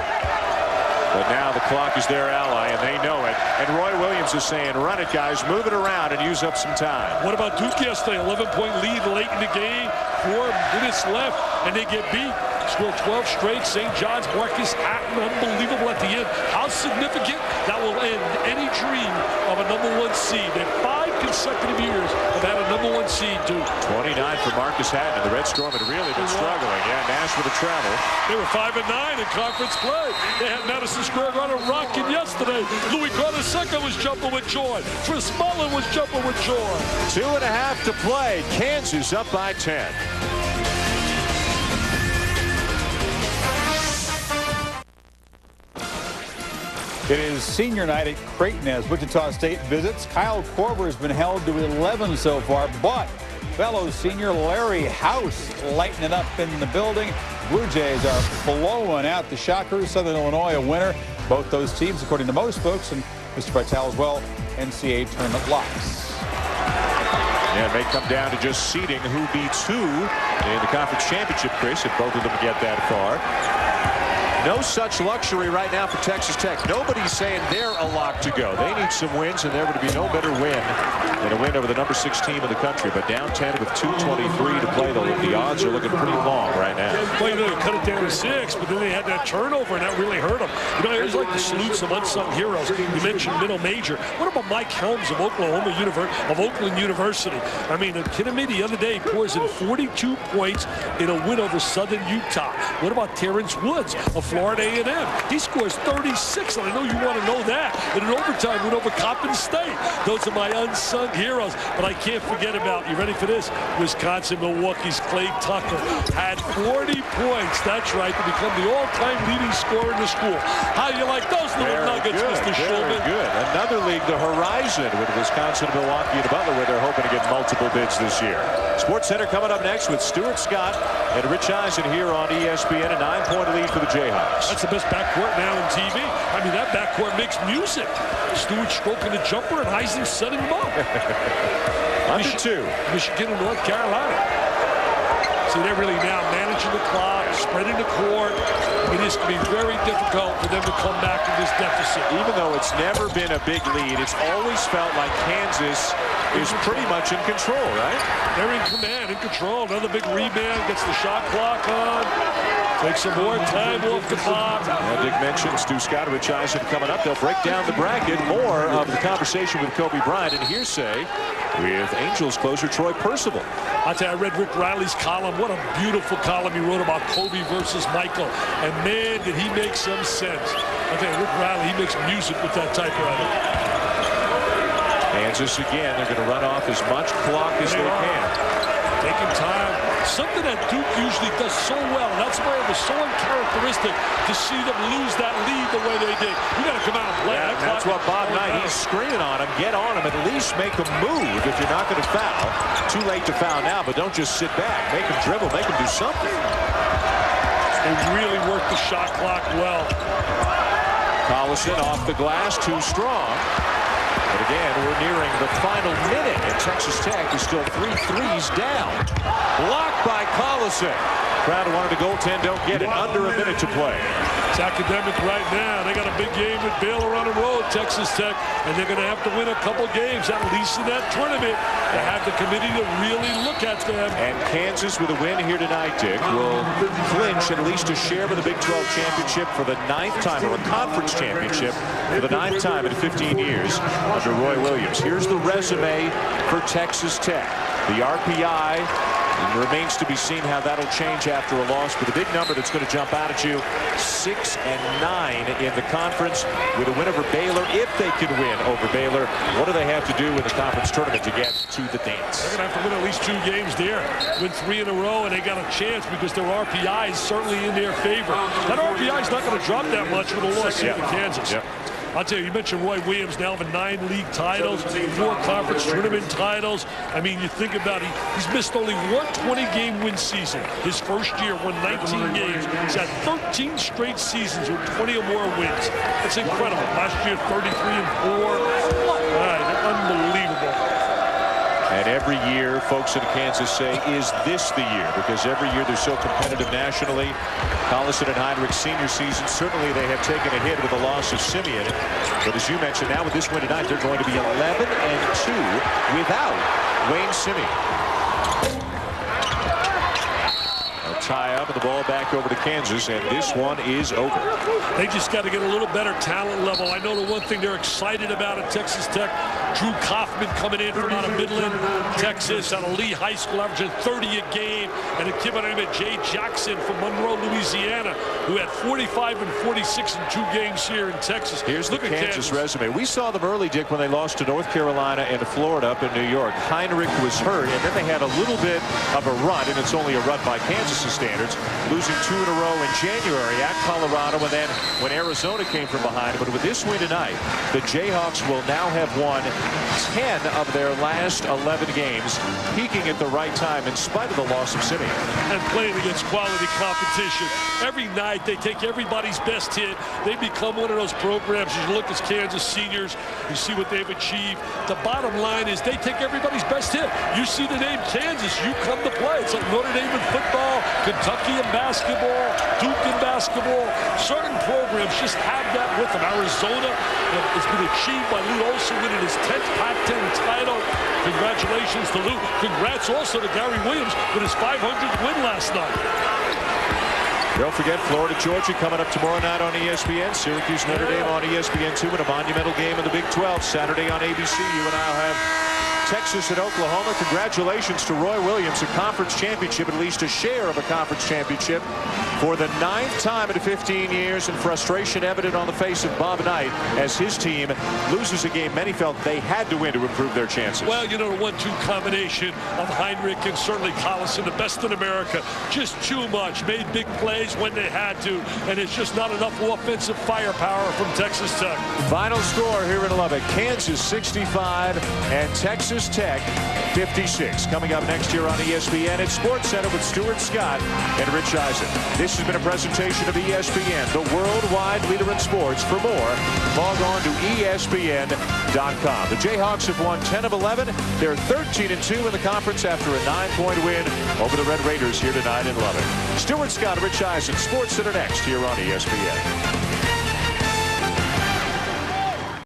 But now the clock is their ally, and they know it. And Roy Williams is saying, run it, guys. Move it around and use up some time. What about Duke yesterday? 11-point lead late in the game. 4 minutes left, and they get beat. Scored 12 straight. St. John's, Marcus Hatton, unbelievable at the end. How significant that will end any dream of a #1 seed. They're 5 consecutive years of had a #1 seed, Duke. 29 for Marcus Hatton. And the Red Storm had really been struggling. Yeah, Nash with the travel. They were 5-9 in conference play. They had Madison Square Garden rocking yesterday. Louis Carter was jumping with joy. Chris Mullen was jumping with joy. 2.5 to play. Kansas up by 10. It is senior night at Creighton as Wichita State visits. Kyle Korver has been held to 11 so far, but fellow senior Larry House lighting it up in the building. Blue Jays are blowing out the Shockers. Southern Illinois a winner. Both those teams, according to most folks, and Mr. Vitale as well, NCAA tournament locks. Yeah, it may come down to just seeding who beats who in the conference championship, Chris, if both of them get that far. No such luxury right now for Texas Tech. Nobody's saying they're a lock to go. They need some wins, and there would be no better win than a win over the #6 team in the country. But down 10 with 2:23 to play, the odds are looking pretty long right now. Well, they cut it down to 6, but then they had that turnover, and that really hurt them. You know, I always like to salute some unsung heroes. You mentioned middle major. What about Mike Helms of Oakland University? I mean, the kid of me the other day pours in 42 points in a win over Southern Utah. What about Terrence Woods of Florida A&M? He scores 36, and I know you want to know that. In an overtime win over Coppin State. Those are my unsung heroes. But I can't forget about, you ready for this? Wisconsin-Milwaukee's Clay Tucker had 40 points. That's right, to become the all-time leading scorer in the school. How do you like those little nuggets, Mr. Schulman? Good. Another league, the Horizon, with Wisconsin, Milwaukee, and Butler, where they're hoping to get multiple bids this year. Sports Center coming up next with Stuart Scott and Rich Eisen here on ESPN. A 9-point lead for the Jayhawks. That's the best backcourt now in TV. I mean, that backcourt makes music. Stewart stroking the jumper and Eisen setting him up. Under 2. Michigan and North Carolina. See, they're really now managing the clock, spreading the court. It is going to be very difficult for them to come back from this deficit. Even though it's never been a big lead, it's always felt like Kansas is pretty much in control, right? They're in command, in control. Another big rebound, gets the shot clock on. Take some more time off the clock. Yeah, Dick mentioned Stu Scott, Rich Eisen coming up. They'll break down the bracket. More of the conversation with Kobe Bryant and hearsay with Angels closer Troy Percival. I tell you, I read Rick Riley's column. What a beautiful column he wrote about Kobe versus Michael. And man, did he make some sense. I tell you, Rick Riley, he makes music with that typewriter. Kansas again. They're going to run off as much clock as they can. Taking time. Something that Duke usually does so well. That's why it was so uncharacteristic to see them lose that lead the way they did. You got to come out and play. Yeah, that's what Bob Knight, he's screaming on him. Get on him. At least make him move if you're not going to foul. Too late to foul now, but don't just sit back. Make him dribble. Make him do something. They really worked the shot clock well. Collison off the glass, too strong. But again, we're nearing the final minute, and Texas Tech is still 3 threes down. Blocked by Collison. Crowd wanted to goaltend, don't get it. Under a minute to play. It's academic right now. They got a big game with Baylor on the road, Texas Tech, and they're going to have to win a couple games, at least in that tournament, to have the committee to really look at them. And Kansas, with a win here tonight, Dick, will clinch at least a share of the Big 12 championship for the 9th time, or a conference championship for the 9th time in 15 years under Roy Williams. Here's the resume for Texas Tech. The RPI remains to be seen how that'll change after a loss, but the big number that's going to jump out at you, 6-9 in the conference with a win over Baylor. If they can win over Baylor, what do they have to do in the conference tournament to get to the dance? They're going to have to win at least 2 games there. Win 3 in a row, and they got a chance because their RPI is certainly in their favor. That RPI is not going to drop that much with a loss here to Kansas. Yep. I'll tell you, you mentioned Roy Williams now with 9 league titles, 4 conference tournament titles. I mean, you think about it, he's missed only one 20-game win season. His first year won 19 games. He's had 13 straight seasons with 20 or more wins. That's incredible. Last year, 33-4. Unbelievable. And every year, folks in Kansas say, is this the year? Because every year they're so competitive nationally. Collison and Heinrich's senior season, certainly they have taken a hit with the loss of Simeon. But as you mentioned, now with this win tonight, they're going to be 11-2 without Wayne Simeon. Tie up and the ball back over to Kansas, and this one is over. They just got to get a little better talent level. I know the one thing they're excited about at Texas Tech, Drew Kaufman coming in from out of Midland, Texas, out of Lee High School, averaging 30 a game. And a kid by the name of Jay Jackson from Monroe, Louisiana, who had 45 and 46 in 2 games here in Texas. Here's the Kansas resume. We saw them early, Dick, when they lost to North Carolina and Florida up in New York. Heinrich was hurt, and then they had a little bit of a run, and it's only a run by Kansas' standards, losing 2 in a row in January at Colorado, and then when Arizona came from behind. But with this win tonight, the Jayhawks will now have won 10 of their last 11 games, peaking at the right time in spite of the loss of Simeon. And playing against quality competition. Every night they take everybody's best hit. They become one of those programs. You look at Kansas seniors, you see what they've achieved. The bottom line is they take everybody's best hit. You see the name Kansas, you come to play. It's like Notre Dame in football, Kentucky in basketball, Duke in basketball. Certain programs just have that with them. Arizona has been achieved by Lute Olson winning his 10th Pac-10 title. Congratulations to Lute. Congrats also to Gary Williams with his 500th win last night. Don't forget Florida, Georgia coming up tomorrow night on ESPN. Syracuse, Notre Dame on ESPN2 in a monumental game in the Big 12 Saturday on ABC. You and I'll have Texas and Oklahoma. Congratulations to Roy Williams, a conference championship, at least a share of a conference championship for the 9th time in 15 years, and frustration evident on the face of Bob Knight as his team loses a game many felt they had to win to improve their chances. Well, you know, the 1-2 combination of Heinrich and certainly Collison, the best in America, just too much. Made big plays when they had to, and it's just not enough offensive firepower from Texas Tech. Final score here in Lubbock, Kansas 65 and Texas Tech 56. Coming up next year on ESPN at Sports Center with Stuart Scott and Rich Eisen. This has been a presentation of ESPN, the worldwide leader in sports. For more, log on to ESPN.com. The Jayhawks have won 10 of 11. They're 13-2 in the conference after a 9-point win over the Red Raiders here tonight in Lubbock. Stuart Scott, Rich Eisen, Sports Center next here on ESPN.